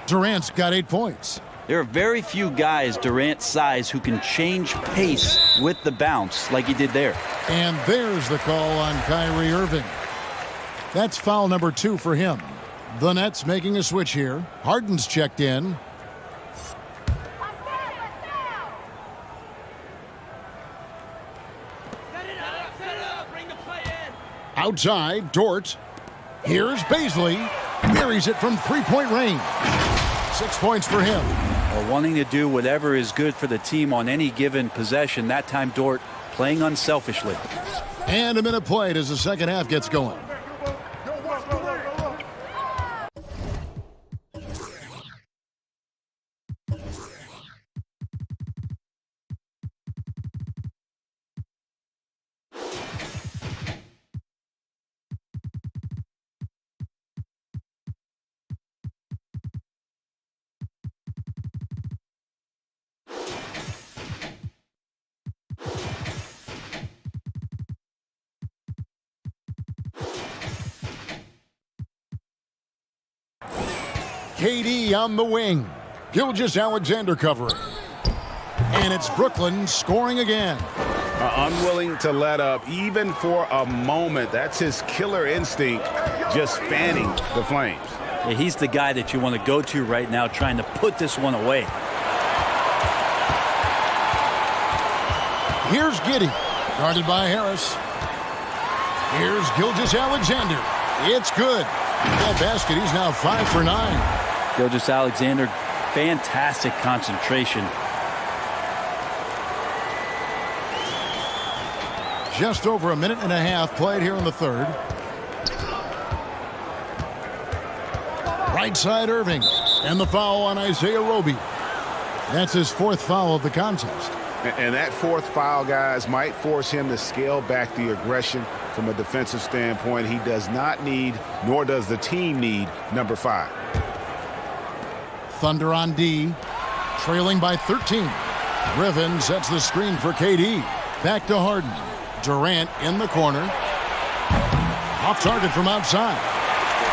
Durant's got 8 points. There are very few guys Durant's size who can change pace with the bounce like he did there. And there's the call on Kyrie Irving. That's foul number 2 for him. The Nets making a switch here. Harden's checked in. Outside, Dort. Here's Bazley. Buries it from three-point range. 6 points for him. Well, wanting to do whatever is good for the team on any given possession. That time, Dort playing unselfishly. And a minute played as the second half gets going. KD on the wing. Gilgeous-Alexander covering. And it's Brooklyn scoring again. Unwilling to let up even for a moment. That's his killer instinct, just fanning the flames. Yeah, he's the guy that you want to go to right now trying to put this one away. Here's Giddey, guarded by Harris. Here's Gilgeous-Alexander. It's good. That basket, he's now 5 for 9. Gilgeous-Alexander, fantastic concentration. Just over a minute and a half played here in the third. Right side Irving. And the foul on Isaiah Roby. That's his 4th foul of the contest. And that 4th foul, guys, might force him to scale back the aggression from a defensive standpoint. He does not need, nor does the team need, number 5. Thunder on D, trailing by 13. Griffin sets the screen for KD. Back to Harden. Durant in the corner. Off target from outside.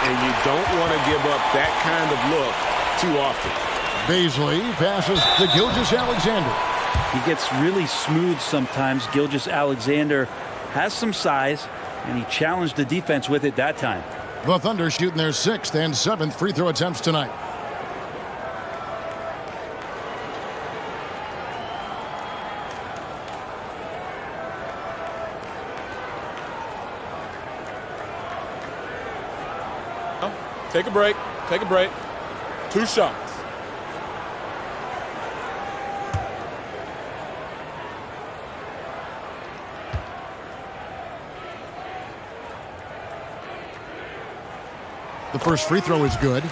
And you don't want to give up that kind of look too often. Bazley passes to Gilgeous-Alexander. He gets really smooth sometimes. Gilgeous-Alexander has some size, and he challenged the defense with it that time. The Thunder shooting their 6th and 7th free throw attempts tonight. Take a break. Take a break. 2 shots. The first free throw is good.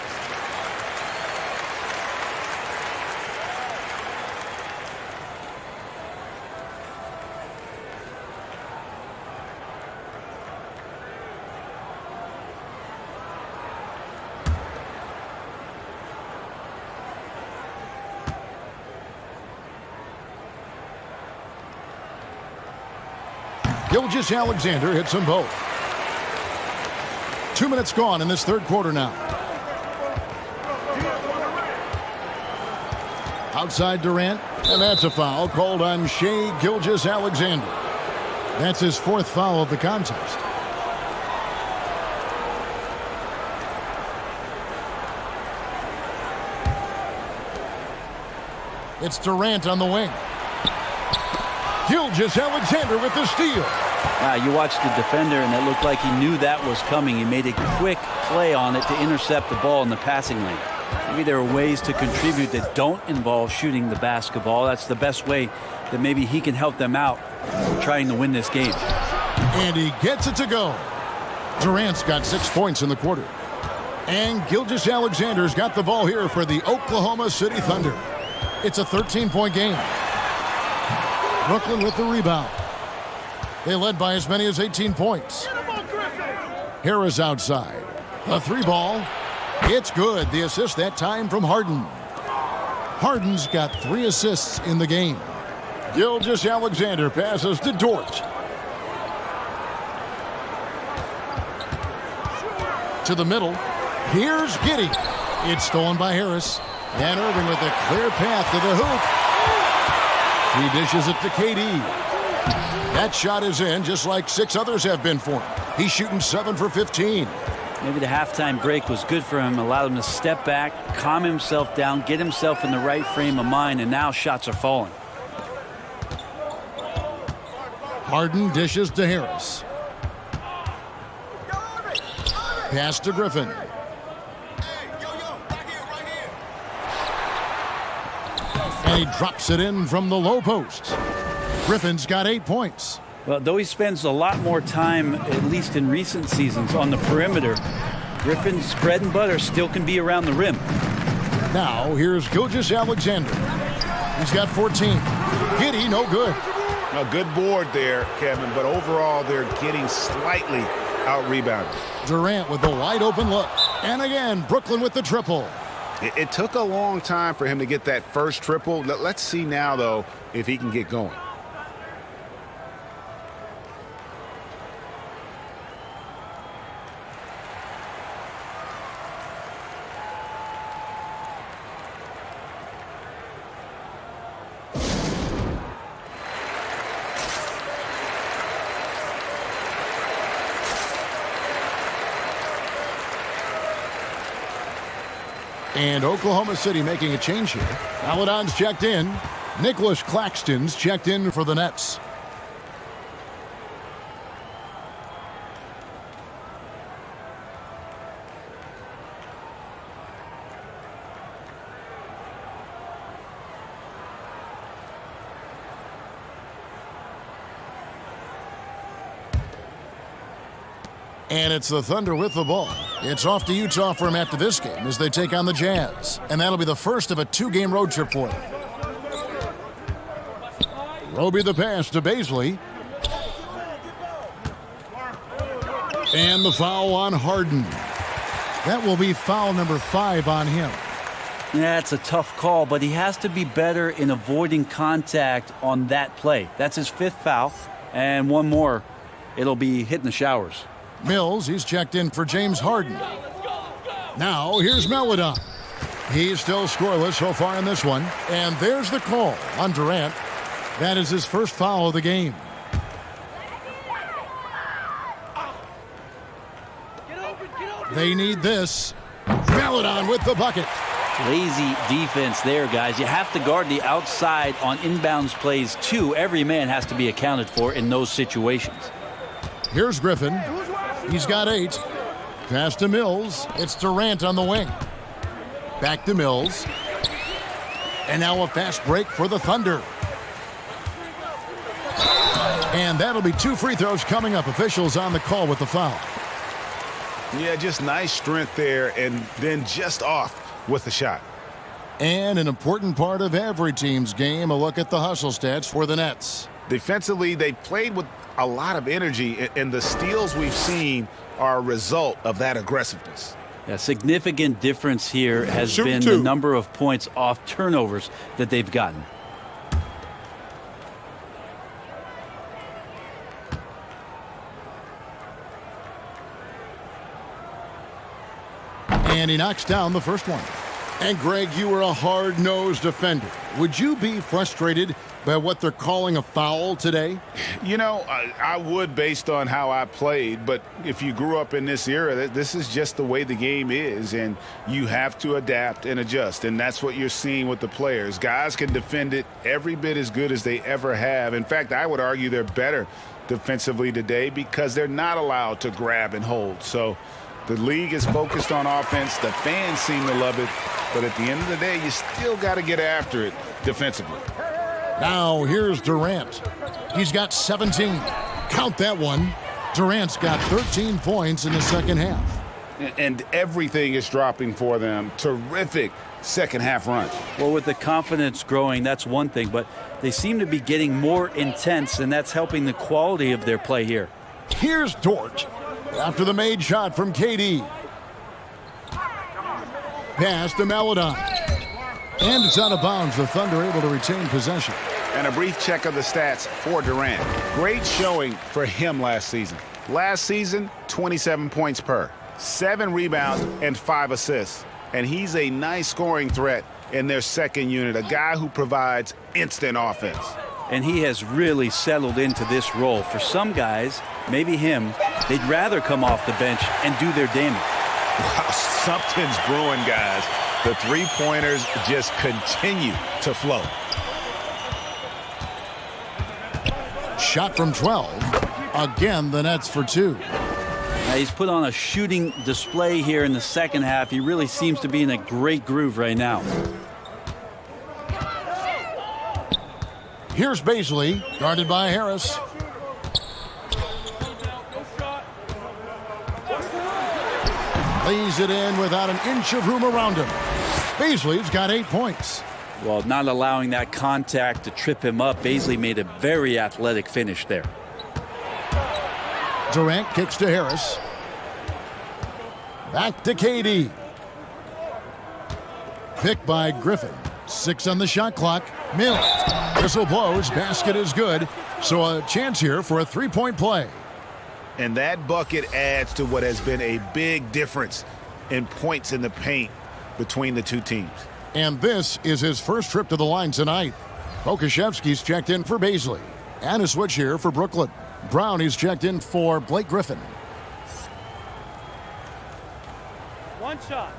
Gilgeous-Alexander hits them both. 2 minutes gone in this third quarter now. Outside Durant, and that's a foul called on Shai Gilgeous-Alexander. That's his 4th foul of the contest. It's Durant on the wing. Gilgeous-Alexander with the steal. You watched the defender, and it looked like he knew that was coming. He made a quick play on it to intercept the ball in the passing lane. Maybe there are ways to contribute that don't involve shooting the basketball. That's the best way that maybe he can help them out trying to win this game. And he gets it to go. Durant's got 6 points in the quarter. And Gilgeous-Alexander's got the ball here for the Oklahoma City Thunder. It's a 13-point game. Brooklyn with the rebound. They led by as many as 18 points. Harris outside. The 3-ball. It's good. The assist that time from Harden. Harden's got 3 assists in the game. Gilgeous-Alexander passes to Dort. To the middle. Here's Giddey. It's stolen by Harris. And Irving with a clear path to the hoop. He dishes it to KD. That shot is in, just like 6 others have been for him. He's shooting 7 for 15. Maybe the halftime break was good for him, allowed him to step back, calm himself down, get himself in the right frame of mind, and now shots are falling. Harden dishes to Harris. Pass to Griffin. And he drops it in from the low post. Griffin's got 8 points. Well, though he spends a lot more time, at least in recent seasons, on the perimeter, Griffin's bread and butter still can be around the rim. Now, here's Gilgeous-Alexander. He's got 14. Giddey, no good. A good board there, Kevin, but overall they're getting slightly out-rebounded. Durant with the wide-open look. And again, Brooklyn with the triple. It took a long time for him to get that first triple. Let's see now, though, if he can get going. And Oklahoma City making a change here. Paladon's checked in. Nicholas Claxton's checked in for the Nets. And it's the Thunder with the ball. It's off to Utah for him after this game as they take on the Jazz. And that'll be the first of a 2-game road trip for them. Roby the pass to Baisley. And the foul on Harden. That will be foul number 5 on him. Yeah, it's a tough call, but he has to be better in avoiding contact on that play. That's his 5th foul. And one more, it'll be hitting the showers. Mills, he's checked in for James Harden. Now, here's Melodon. He's still scoreless so far in this one. And there's the call on Durant. That is his first foul of the game. They need this. Melodon with the bucket. Lazy defense there, guys. You have to guard the outside on inbounds plays, too. Every man has to be accounted for in those situations. Here's Griffin. He's got 8. Pass to Mills. It's Durant on the wing. Back to Mills. And now a fast break for the Thunder. And that'll be 2 free throws coming up. Officials on the call with the foul. Yeah, just nice strength there and then just off with the shot. And an important part of every team's game, a look at the hustle stats for the Nets. Defensively, they played with a lot of energy, and the steals we've seen are a result of that aggressiveness. A significant difference here has Shoot been 2. the number of points off turnovers that they've gotten. And he knocks down the first one. And Greg, you were a hard-nosed defender. Would you be frustrated by what they're calling a foul today? You know, I would based on how I played, but if you grew up in this era, this is just the way the game is, and you have to adapt and adjust, and that's what you're seeing with the players. Guys can defend it every bit as good as they ever have. In fact, I would argue they're better defensively today because they're not allowed to grab and hold. So the league is focused on offense. The fans seem to love it, but at the end of the day, you still got to get after it defensively. Now here's Durant. He's got 17. Count that one. Durant's got 13 points in the second half. And everything is dropping for them. Terrific second half run. Well, with the confidence growing, that's one thing, but they seem to be getting more intense, and that's helping the quality of their play here. Here's Dort. After the made shot from KD. Pass to Maledon. And it's out of bounds. The Thunder able to retain possession. And a brief check of the stats for Durant. Great showing for him last season. Last season, 27 points per, 7 rebounds, and 5 assists. And he's a nice scoring threat in their second unit, a guy who provides instant offense. And he has really settled into this role. For some guys, maybe him, they'd rather come off the bench and do their damage. Wow, something's brewing, guys. The three-pointers just continue to flow. Shot from 12. Again, the Nets for 2. Now he's put on a shooting display here in the second half. He really seems to be in a great groove right now. Here's Bazley, guarded by Harris. Lays it in without an inch of room around him. Bazley's got 8 points. Well, not allowing that contact to trip him up, Bazley made a very athletic finish there. Durant kicks to Harris. Back to KD. Picked by Griffin. 6 on the shot clock. Mills. Whistle blows. Basket is good. So a chance here for a three-point play. And that bucket adds to what has been a big difference in points in the paint between the two teams. And this is his first trip to the line tonight. Pokusevski's checked in for Bazley. And a switch here for Brooklyn. Brown is checked in for Blake Griffin. One shot.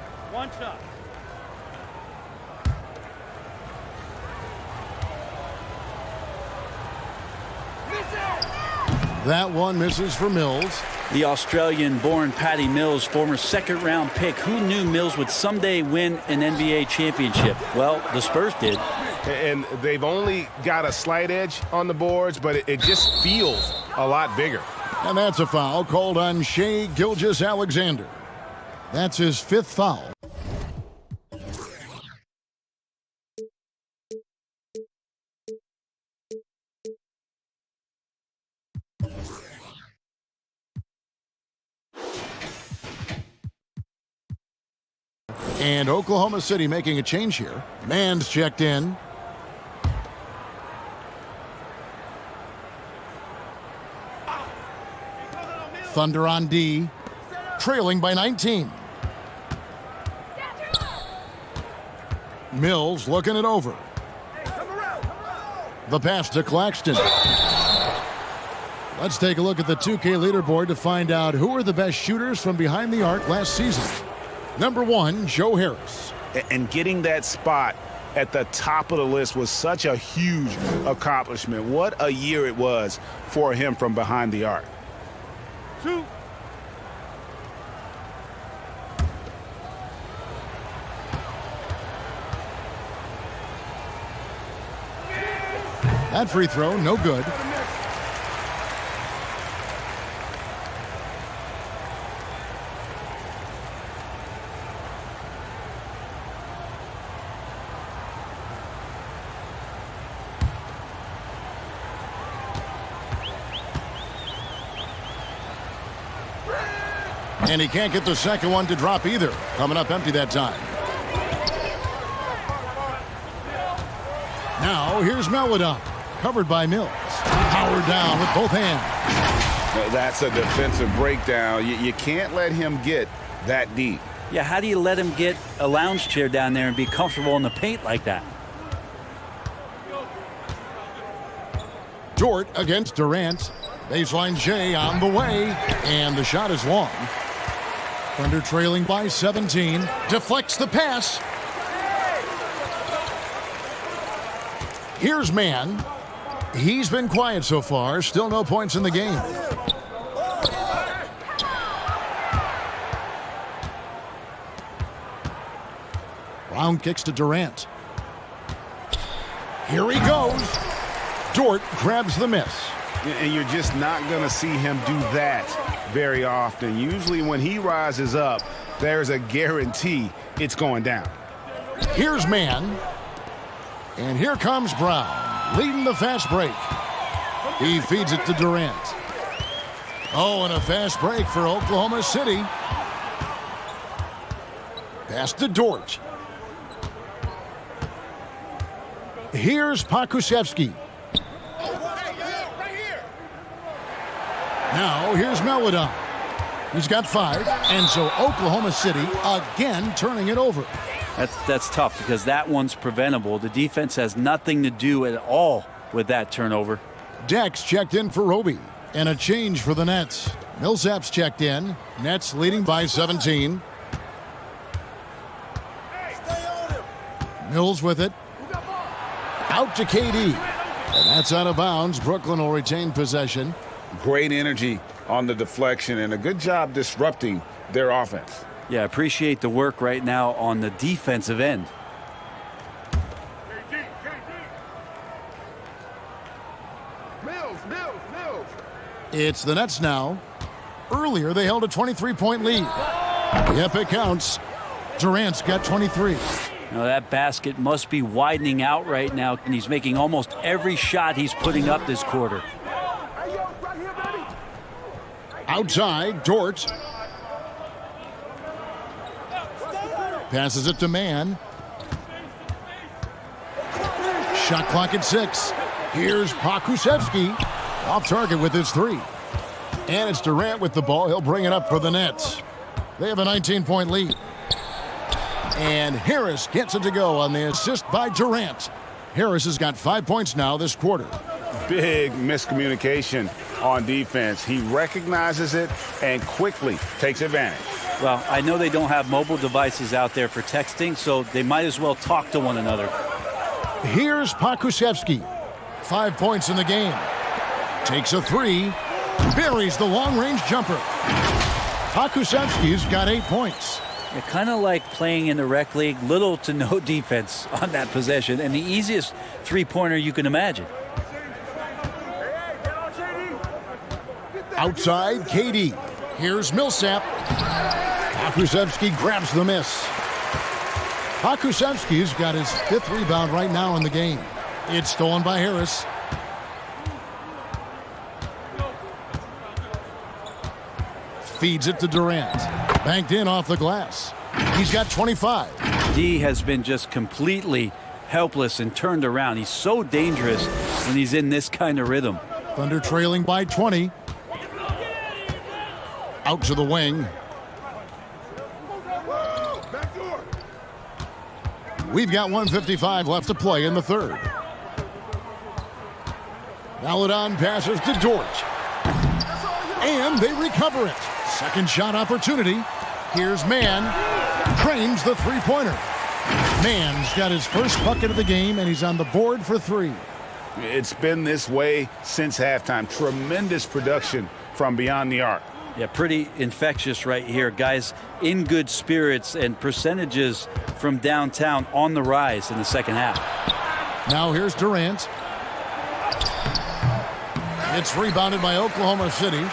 That one misses for Mills. The Australian-born Patty Mills, former second-round pick. Who knew Mills would someday win an NBA championship? Well, the Spurs did. And they've only got a slight edge on the boards, but it just feels a lot bigger. And that's a foul called on Shai Gilgeous-Alexander. That's his 5th foul. And Oklahoma City making a change here. Mann's checked in. Thunder on D. Trailing by 19. Mills looking it over. The pass to Claxton. Let's take a look at the 2K leaderboard to find out who are the best shooters from behind the arc last season. Number 1, Joe Harris. And getting that spot at the top of the list was such a huge accomplishment. What a year it was for him from behind the arc. 2. That free throw, no good. And he can't get the second one to drop either. Coming up empty that time. Now here's Maledon. Covered by Mills. Powered down with both hands. That's a defensive breakdown. You can't let him get that deep. Yeah, how do you let him get a lounge chair down there and be comfortable in the paint like that? Dort against Durant. Baseline J on the way. And the shot is long. Thunder trailing by 17. Deflects the pass. Here's Mann. He's been quiet so far. Still no points in the game. Brown kicks to Durant. Here he goes. Dort grabs the miss. And you're just not going to see him do that very often. Usually when he rises up, there's a guarantee it's going down. Here's Mann. And here comes Brown, leading the fast break. He feeds it to Durant. Oh, and a fast break for Oklahoma City. Pass to Dort. Here's Pokusevski. Now here's Melodon. He's got 5, and so Oklahoma City again turning it over. That's tough because that one's preventable. The defense has nothing to do at all with that turnover. Dex checked in for Roby, and a change for the Nets. Millsap's checked in. Nets leading by 17. Mills with it. Out to KD. And that's out of bounds. Brooklyn will retain possession. Great energy on the deflection and a good job disrupting their offense. Yeah, appreciate the work right now on the defensive end. It's the Nets now. Earlier, they held a 23-point lead. Yep, it counts. Durant's got 23. Now that basket must be widening out right now, and he's making almost every shot he's putting up this quarter. Outside, Dort. Passes it to Mann. Shot clock at 6. Here's Pokusevski. Off target with his 3. And it's Durant with the ball. He'll bring it up for the Nets. They have a 19-point lead. And Harris gets it to go on the assist by Durant. Harris has got 5 points now this quarter. Big miscommunication on defense. He recognizes it and quickly takes advantage. Well, I know they don't have mobile devices out there for texting, so they might as well talk to one another. Here's Pokusevski. 5 points in the game. Takes a 3. Buries the long-range jumper. Pokusevski's got 8 points. You're kind of like playing in the rec league, little to no defense on that possession, and the easiest three-pointer you can imagine. Outside, KD. Here's Millsap. Pokusevski grabs the miss. Pokusevski's got his 5th rebound right now in the game. It's stolen by Harris. Feeds it to Durant. Banked in off the glass. He's got 25. D has been just completely helpless and turned around. He's so dangerous when he's in this kind of rhythm. Thunder trailing by 20. Out to the wing. We've got 1:55 left to play in the third. Melodon passes to Dort. And they recover it. Second shot opportunity. Here's Mann. Drains the three-pointer. Mann's got his first bucket of the game, and he's on the board for 3. It's been this way since halftime. Tremendous production from beyond the arc. Yeah, pretty infectious right here. Guys in good spirits and percentages from downtown on the rise in the second half. Now here's Durant. It's rebounded by Oklahoma City.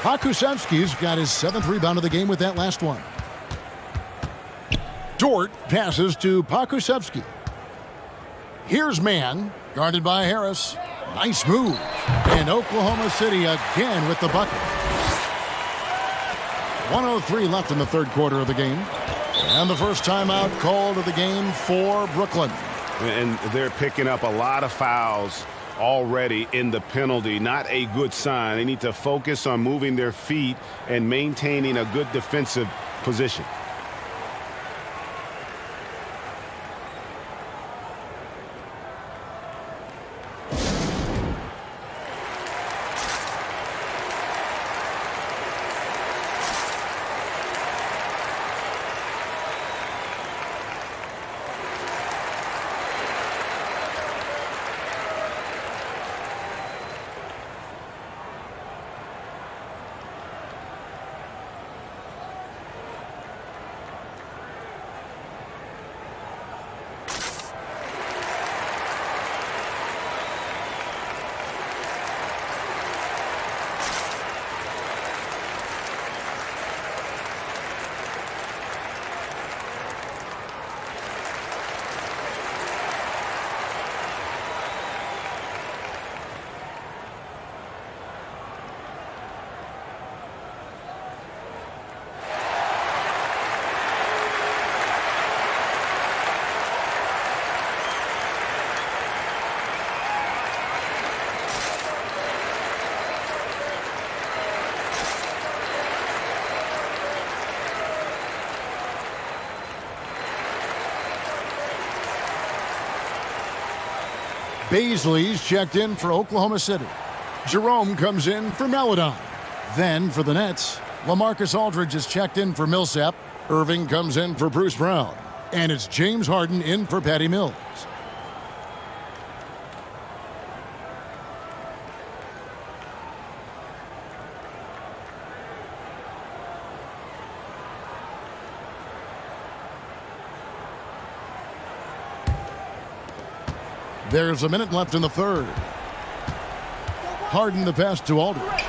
Pokusevski's got his 7th rebound of the game with that last one. Dort passes to Pokusevski. Here's Mann, guarded by Harris. Nice move. And Oklahoma City again with the bucket. 1:03 left in the third quarter of the game. And the first timeout called of the game for Brooklyn. And they're picking up a lot of fouls already in the penalty. Not a good sign. They need to focus on moving their feet and maintaining a good defensive position. Baisley's checked in for Oklahoma City. Jerome comes in for Maladon. Then for the Nets, LaMarcus Aldridge is checked in for Millsap. Irving comes in for Bruce Brown. And it's James Harden in for Patty Mills. There's a minute left in the third. Harden the pass to Aldridge.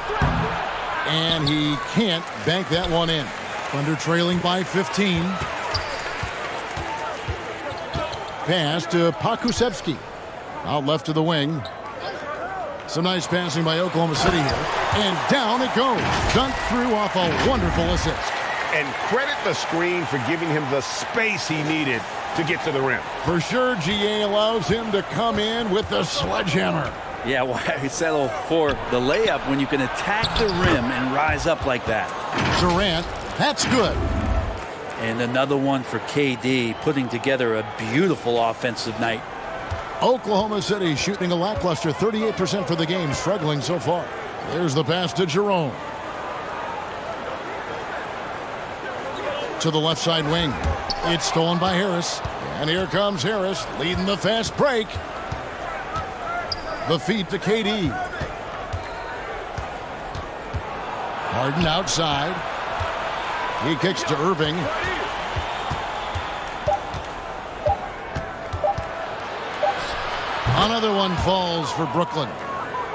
And he can't bank that one in. Thunder trailing by 15. Pass to Pokusevski. Out left to the wing. Some nice passing by Oklahoma City here. And down it goes. Dunked through off a wonderful assist. And credit the screen for giving him the space he needed to get to the rim. For sure, GA allows him to come in with the sledgehammer. Yeah, why settle for the layup when you can attack the rim and rise up like that? Durant, that's good. And another one for KD, putting together a beautiful offensive night. Oklahoma City shooting a lackluster 38% for the game, struggling so far. There's the pass to Jerome. To the left side wing. It's stolen by Harris. And here comes Harris, leading the fast break. The feed to KD. Harden outside. He kicks to Irving. Another one falls for Brooklyn.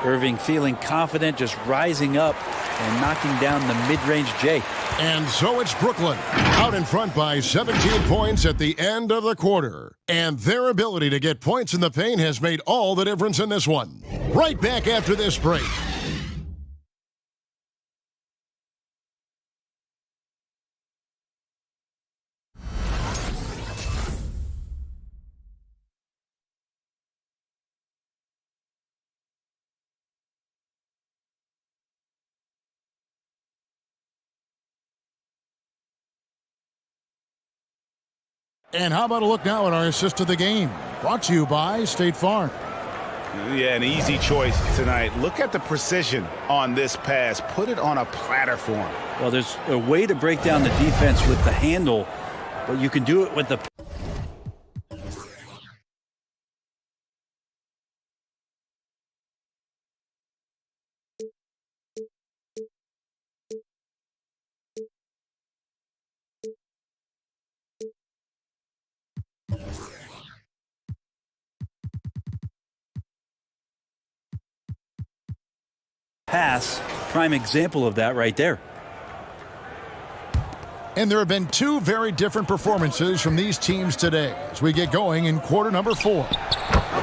Irving feeling confident, just rising up and knocking down the mid-range J. And so it's Brooklyn, out in front by 17 points at the end of the quarter. And their ability to get points in the paint has made all the difference in this one. Right back after this break. And how about a look now at our assist of the game? Brought to you by State Farm. Yeah, an easy choice tonight. Look at the precision on this pass. Put it on a platter for him. Well, there's a way to break down the defense with the handle, but you can do it with the... pass. Prime example of that right there. And there have been two very different performances from these teams today as we get going in quarter number 4.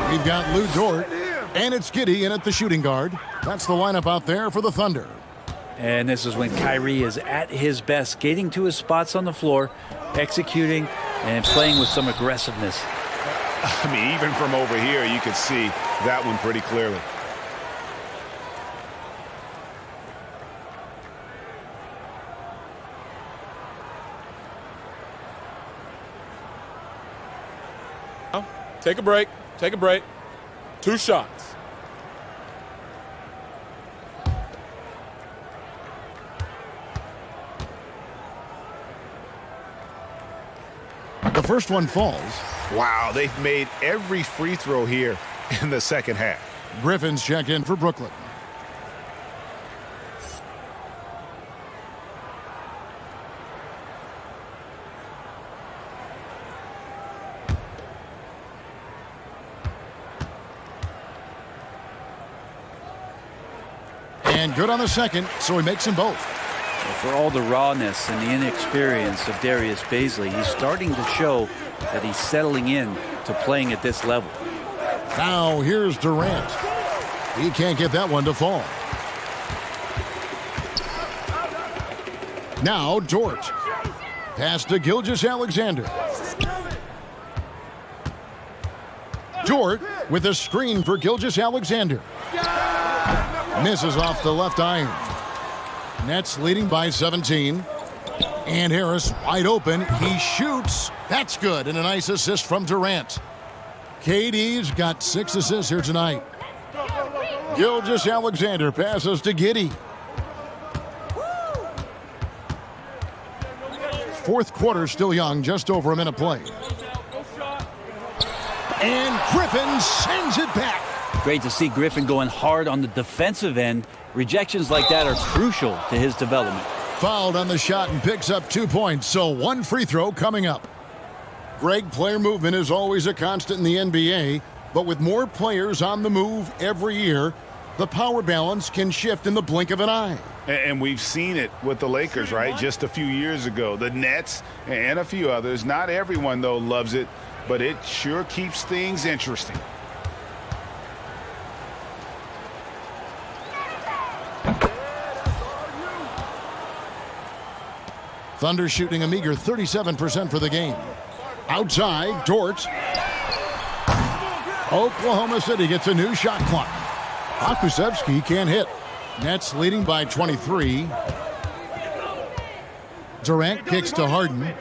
We've got Lou Dort, and it's Giddey in at the shooting guard. That's the lineup out there for the Thunder. And this is when Kyrie is at his best, getting to his spots on the floor, executing, and playing with some aggressiveness. I mean, even from over here, you could see that one pretty clearly. Take a break. Take a break. 2 shots. The first one falls. Wow, they've made every free throw here in the second half. Griffin's checked in for Brooklyn. And good on the second, so he makes them both. For all the rawness and the inexperience of Darius Baisley, he's starting to show that he's settling in to playing at this level. Now here's Durant. He can't get that one to fall. Now Dort. Pass to Gilgeous-Alexander. Dort with a screen for Gilgeous-Alexander. Misses off the left iron. Nets leading by 17. And Harris wide open. He shoots. That's good. And a nice assist from Durant. KD's got 6 assists here tonight. Gilgeous-Alexander passes to Giddey. Fourth quarter still young, just over a minute play. And Griffin sends it back. Great to see Griffin going hard on the defensive end. Rejections like that are crucial to his development. Fouled on the shot and picks up 2 points, so 1 free throw coming up. Greg, player movement is always a constant in the NBA, but with more players on the move every year, the power balance can shift in the blink of an eye. And we've seen it with the Lakers, right? Just a few years ago. The Nets and a few others. Not everyone, though, loves it, but it sure keeps things interesting. Thunder shooting a meager 37% for the game. Outside, Dort. Oklahoma City gets a new shot clock. Pokusevski can't hit. Nets leading by 23. Durant kicks to Harden.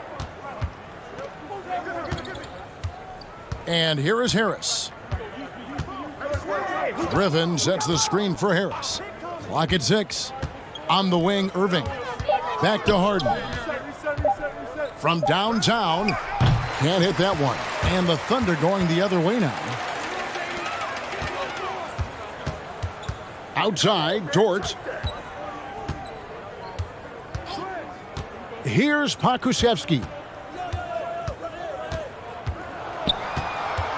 And here is Harris. Griffin sets the screen for Harris. Clock at 6. On the wing, Irving. Back to Harden. From downtown. Can't hit that one. And the Thunder going the other way now. Outside, Dort. Here's Pokusevski.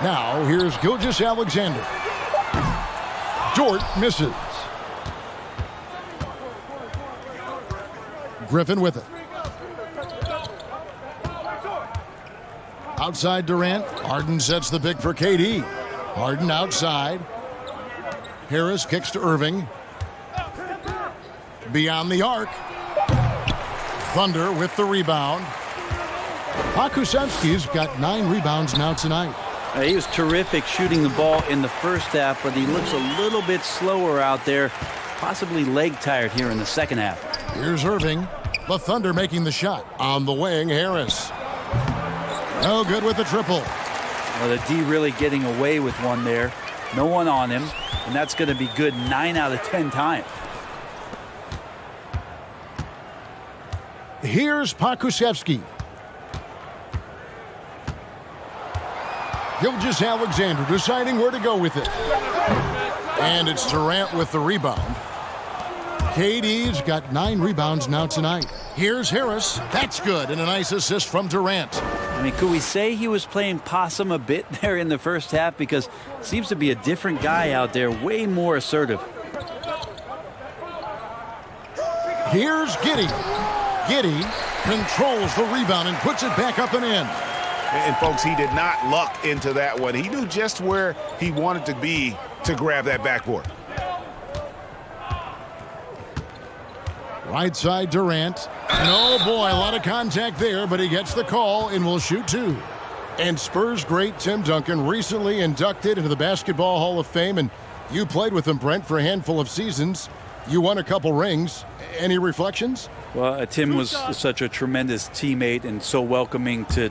Now, here's Gilgeous-Alexander. Dort misses. Griffin with it. Outside Durant. Harden sets the pick for KD. Harden outside. Harris kicks to Irving. Beyond the arc. Thunder with the rebound. Pokusevski's got 9 rebounds now tonight. He was terrific shooting the ball in the first half, but he looks a little bit slower out there, possibly leg tired here in the second half. Here's Irving. The Thunder making the shot. On the wing, Harris. No good with the triple. Well, the D really getting away with one there. No one on him, and that's going to be good 9 out of 10 times. Here's Pokusevski. Gilgeous-Alexander deciding where to go with it. And it's Durant with the rebound. KD's got 9 rebounds now tonight. Here's Harris. That's good, and a nice assist from Durant. I mean, could we say he was playing possum a bit there in the first half? Because it seems to be a different guy out there, way more assertive. Here's Giddey. Giddey controls the rebound and puts it back up and in. And, folks, he did not luck into that one. He knew just where he wanted to be to grab that backboard. Right side, Durant. And oh boy, a lot of contact there, but he gets the call and will shoot 2. And Spurs great Tim Duncan recently inducted into the Basketball Hall of Fame, and you played with him, Brent, for a handful of seasons. You won a couple rings. Any reflections? Well, Tim was such a tremendous teammate and so welcoming to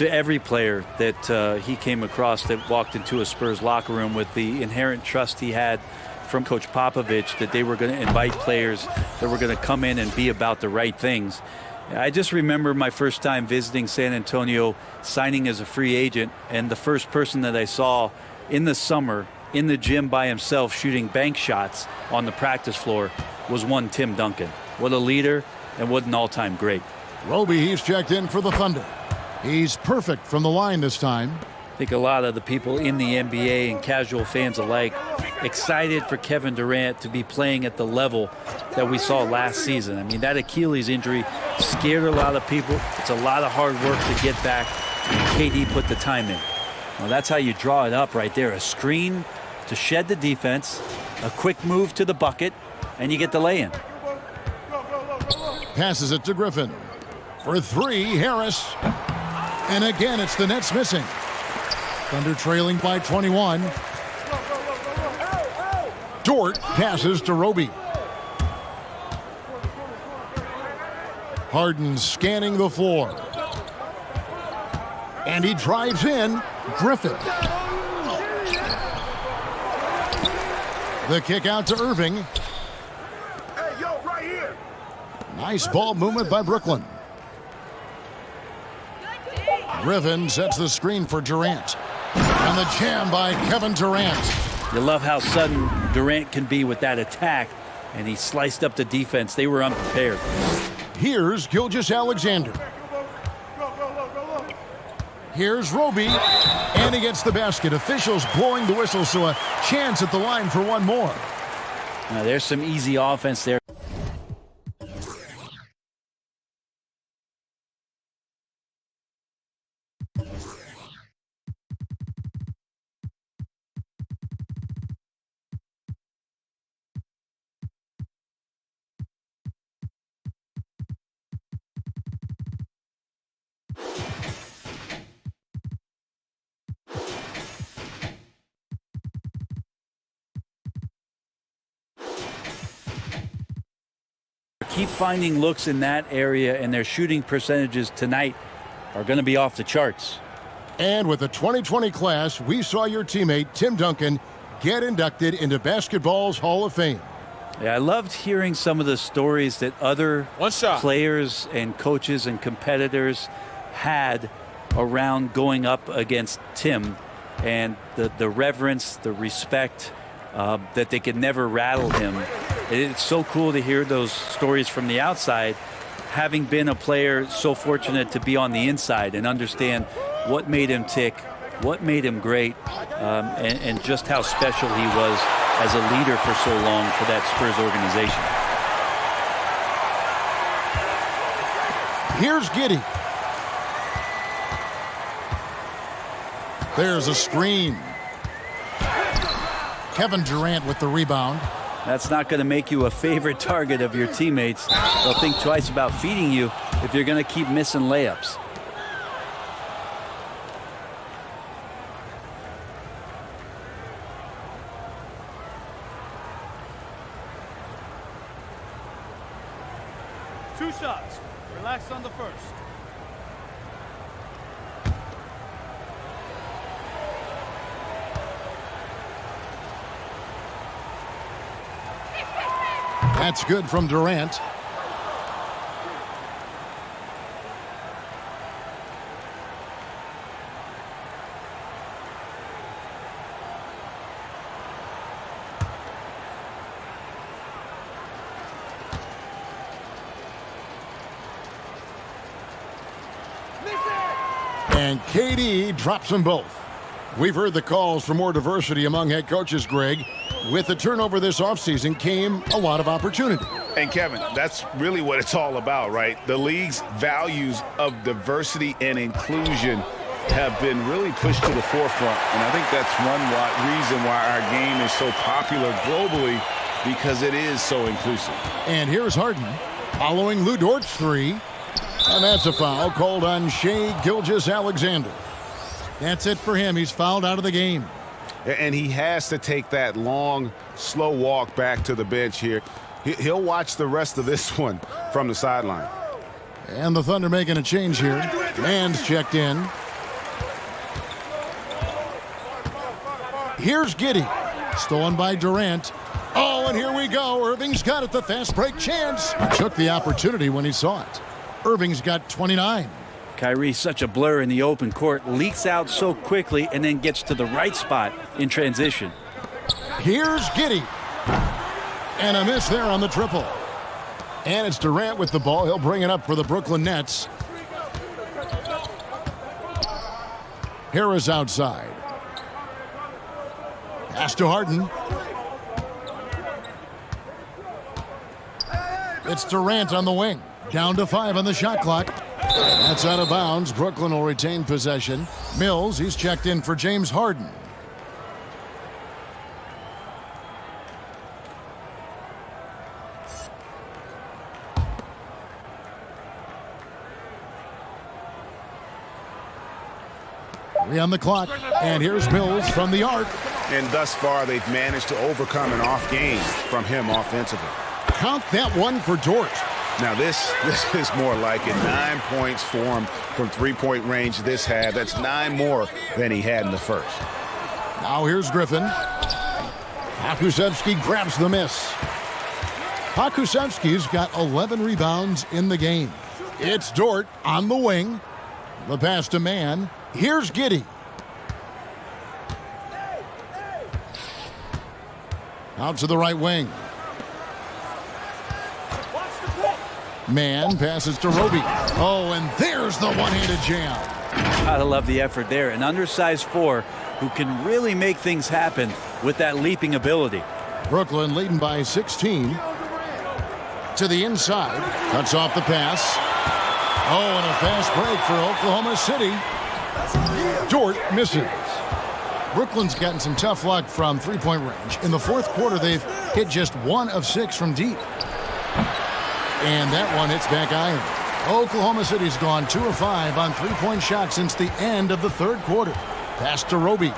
every player that he came across that walked into a Spurs locker room, with the inherent trust he had from Coach Popovich that they were going to invite players that were going to come in and be about the right things. I just remember my first time visiting San Antonio, signing as a free agent, and the first person that I saw in the summer in the gym by himself shooting bank shots on the practice floor was one Tim Duncan. What a leader and what an all-time great. Roby, he's checked in for the Thunder. He's perfect from the line this time. I think a lot of the people in the NBA and casual fans alike excited for Kevin Durant to be playing at the level that we saw last season. I mean, that Achilles injury scared a lot of people. It's a lot of hard work to get back. And KD put the time in. Well, that's how you draw it up right there. A screen to shed the defense, a quick move to the bucket, and you get the lay-in. Passes it to Griffin. For 3, Harris. And again, it's the Nets missing. Thunder trailing by 21. Dort passes to Roby. Harden scanning the floor. And he drives in. Griffin. The kick out to Irving. Hey, yo, right here. Nice ball movement by Brooklyn. Griffin sets the screen for Durant. And the jam by Kevin Durant. You love how sudden Durant can be with that attack, and he sliced up the defense. They were unprepared. Here's Gilgeous-Alexander. Here's Roby, and he gets the basket. Officials blowing the whistle, so a chance at the line for one more. Now, there's some easy offense there. Keep finding looks in that area, and their shooting percentages tonight are going to be off the charts. And with the 2020 class, we saw your teammate, Tim Duncan, get inducted into basketball's Hall of Fame. Yeah, I loved hearing some of the stories that other players and coaches and competitors had around going up against Tim, and the reverence, the respect, that they could never rattle him. It's so cool to hear those stories from the outside, having been a player so fortunate to be on the inside and understand what made him tick, what made him great, and just how special he was as a leader for so long for that Spurs organization. Here's Giddey. There's a screen. Kevin Durant with the rebound. That's not going to make you a favorite target of your teammates. They'll think twice about feeding you if you're going to keep missing layups. Two shots. Relax on the first. That's good from Durant. And KD drops them both. We've heard the calls for more diversity among head coaches, Greg. With the turnover this offseason came a lot of opportunity. And Kevin, that's really what it's all about, right? The league's values of diversity and inclusion have been really pushed to the forefront. And I think that's one reason why our game is so popular globally, because it is so inclusive. And here's Harden following Lou Dort's three. And that's a foul called on Shai Gilgeous-Alexander. That's it for him. He's fouled out of the game. And he has to take that long, slow walk back to the bench here. He'll watch the rest of this one from the sideline. And the Thunder making a change here. Man's checked in. Here's Giddey. Stolen by Durant. Oh, and here we go. Irving's got it. The fast break chance. Took the opportunity when he saw it. Irving's got 29. Kyrie, such a blur in the open court, leaks out so quickly and then gets to the right spot in transition. Here's Giddey. And a miss there on the triple. And it's Durant with the ball. He'll bring it up for the Brooklyn Nets. Harris outside. Pass to Harden. It's Durant on the wing. Down to 5 on the shot clock. That's out of bounds. Brooklyn will retain possession. Mills, he's checked in for James Harden. Three on the clock. And here's Mills from the arc. And thus far, they've managed to overcome an off game from him offensively. Count that one for Dort. Now this is more like it. 9 points for him from three-point range this half. That's 9 more than he had in the first. Now here's Griffin. Pokusevski grabs the miss. Pokusevski's got 11 rebounds in the game. It's Dort on the wing. The pass to Mann. Here's Giddey. Out to the right wing. Mann passes to Roby. Oh, and there's the one-handed jam. Gotta love the effort there. An undersized 4 who can really make things happen with that leaping ability. Brooklyn leading by 16. To the inside. Cuts off the pass. Oh, and a fast break for Oklahoma City. Dort misses. Brooklyn's gotten some tough luck from three-point range. In the fourth quarter, they've hit just 1 of 6 from deep. And that one hits back iron. Oklahoma City's gone 2 of 5 on three-point shots since the end of the third quarter. Pass to Roby.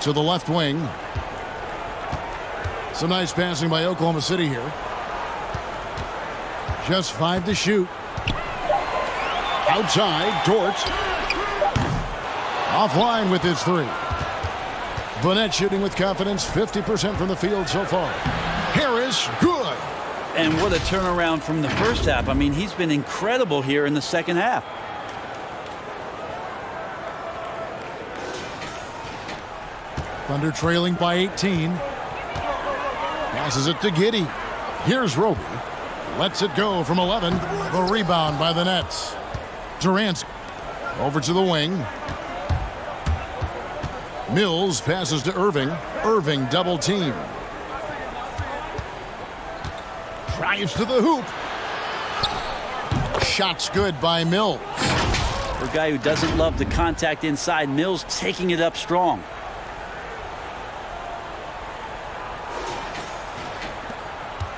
To the left wing. Some nice passing by Oklahoma City here. Just 5 to shoot. Outside, Dort. Offline with his 3. Burnett shooting with confidence, 50% from the field so far. Harris, good. And what a turnaround from the first half. I mean, he's been incredible here in the second half. Thunder trailing by 18. Passes it to Giddey. Here's Roby. Lets it go from 11. The rebound by the Nets. Durant over to the wing. Mills passes to Irving. Irving double team. Drives to the hoop. Shots good by Mills. For a guy who doesn't love the contact inside, Mills taking it up strong.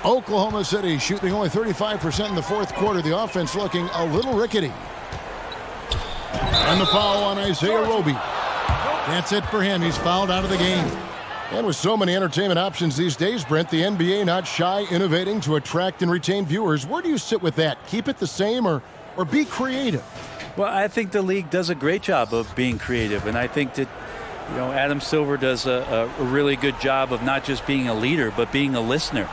Oklahoma City shooting only 35% in the fourth quarter. The offense looking a little rickety. And the foul on Isaiah Roby. That's it for him. He's fouled out of the game. And with so many entertainment options these days, Brent, the NBA not shy innovating to attract and retain viewers. Where do you sit with that? Keep it the same or be creative? Well, I think the league does a great job of being creative, and I think that, you know, Adam Silver does a really good job of not just being a leader, but being a listener.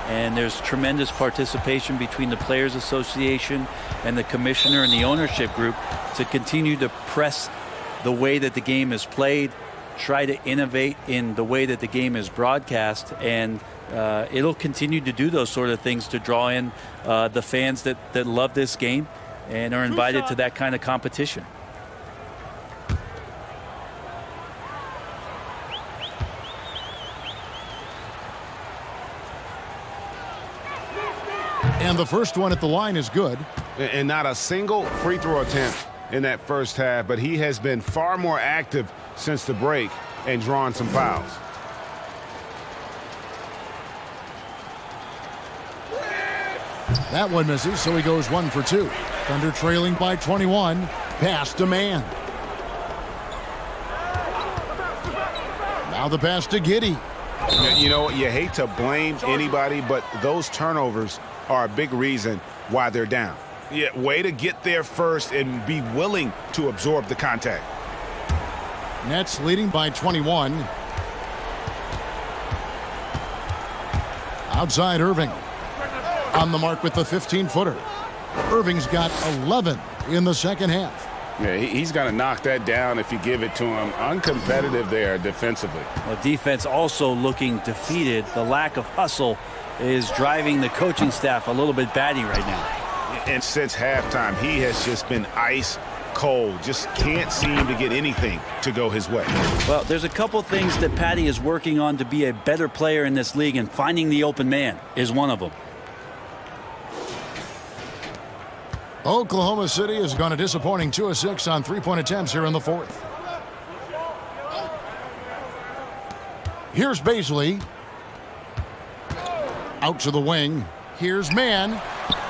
And there's tremendous participation between the Players Association and the commissioner and the ownership group to continue to press the way that the game is played, try to innovate in the way that the game is broadcast, and it'll continue to do those sort of things to draw in the fans that love this game and are invited to that kind of competition. And the first one at the line is good. And not a single free throw attempt in that first half, but he has been far more active since the break and drawn some fouls. That one misses, so he goes 1 for 2. Thunder trailing by 21. Pass to Mann. Now the pass to Giddey. You know, you hate to blame anybody, but those turnovers are a big reason why they're down. Yeah, way to get there first and be willing to absorb the contact. Nets leading by 21. Outside Irving. On the mark with the 15-footer. Irving's got 11 in the second half. Yeah, he's got to knock that down if you give it to him. Uncompetitive there defensively. Well, defense also looking defeated. The lack of hustle is driving the coaching staff a little bit batty right now. And since halftime, he has just been ice cold. Just can't seem to get anything to go his way. Well, there's a couple things that Patty is working on to be a better player in this league, and finding the open man is one of them. Oklahoma City has gone a disappointing 2 of 6 on three-point attempts here in the fourth. Here's Baisley. Out to the wing. Here's Mann.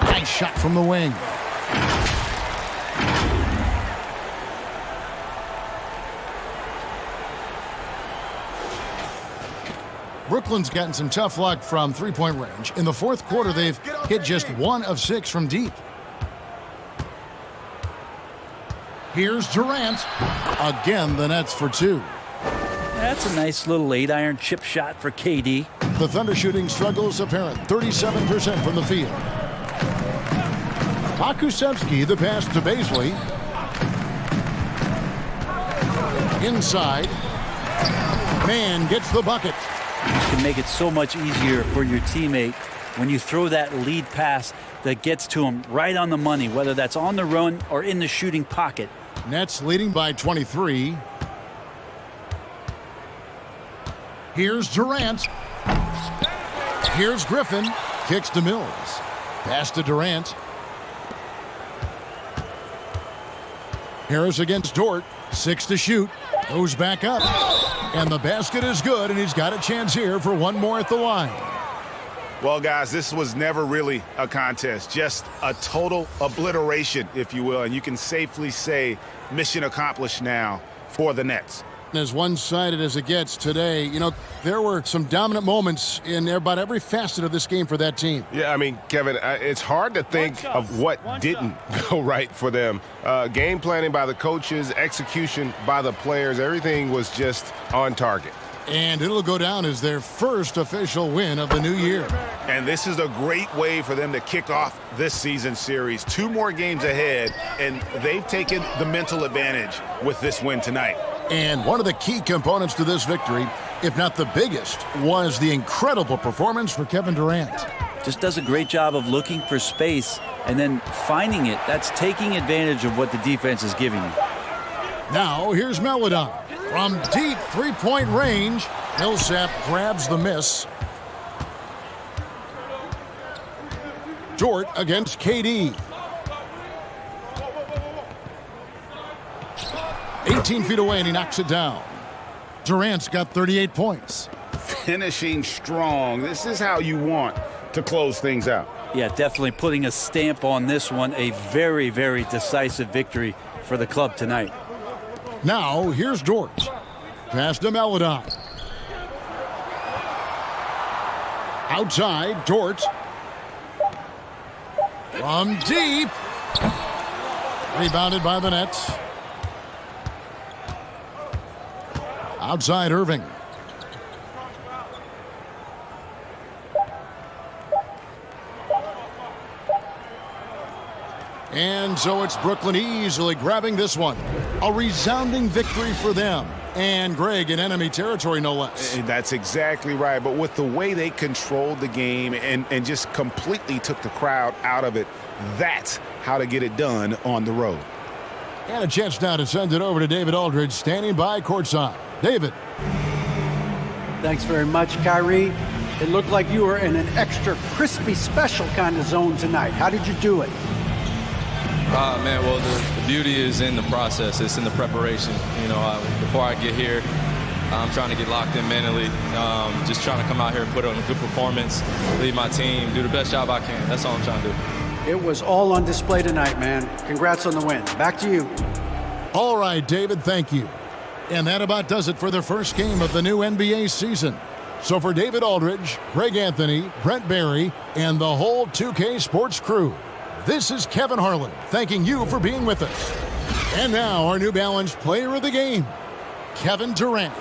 Nice shot from the wing. Brooklyn's gotten some tough luck from three-point range. In the fourth quarter, they've hit just 1 of 6 from deep. Here's Durant. Again, the Nets for 2. That's a nice little 8-iron chip shot for KD. The Thunder shooting struggles apparent, 37% from the field. Pokusevski, the pass to Baisley. Inside. Man gets the bucket. You can make it so much easier for your teammate when you throw that lead pass that gets to him right on the money, whether that's on the run or in the shooting pocket. Nets leading by 23. Here's Durant. Here's Griffin. Kicks to Mills. Pass to Durant. Harris against Dort. 6 to shoot. Goes back up. And the basket is good, and he's got a chance here for one more at the line. Well, guys, this was never really a contest, just a total obliteration, if you will. And you can safely say mission accomplished now for the Nets. As one-sided as it gets today, you know, there were some dominant moments in about every facet of this game for that team. Yeah, I mean, Kevin, it's hard to think of what didn't go right for them. Game planning by the coaches, execution by the players, everything was just on target. And it'll go down as their first official win of the new year. And this is a great way for them to kick off this season series. 2 more games ahead, and they've taken the mental advantage with this win tonight. And one of the key components to this victory, if not the biggest, was the incredible performance for Kevin Durant. Just does a great job of looking for space and then finding it. That's taking advantage of what the defense is giving you. Now, here's Melodon. From deep three-point range, Millsap grabs the miss. Dort against KD. 18 feet away, and he knocks it down. Durant's got 38 points. Finishing strong. This is how you want to close things out. Yeah, definitely putting a stamp on this one. A very, very decisive victory for the club tonight. Now, here's Dort. Pass to Melodon. Outside, Dort. From deep. Rebounded by the Nets. Outside, Irving. And so it's Brooklyn easily grabbing this one. A resounding victory for them. And Greg, in enemy territory, no less. That's exactly right. But with the way they controlled the game and just completely took the crowd out of it, that's how to get it done on the road. And a chance now to send it over to David Aldridge, standing by courtside. David. Thanks very much, Kyrie. It looked like you were in an extra crispy special kind of zone tonight. How did you do it? Man, well, the beauty is in the process. It's in the preparation. You know, before I get here, I'm trying to get locked in mentally. Just trying to come out here and put on a good performance, lead my team, do the best job I can. That's all I'm trying to do. It was all on display tonight, man. Congrats on the win. Back to you. All right, David, thank you. And that about does it for the first game of the new NBA season. So for David Aldridge, Greg Anthony, Brent Barry, and the whole 2K Sports crew, this is Kevin Harlan thanking you for being with us. And now our New Balance player of the game, Kevin Durant.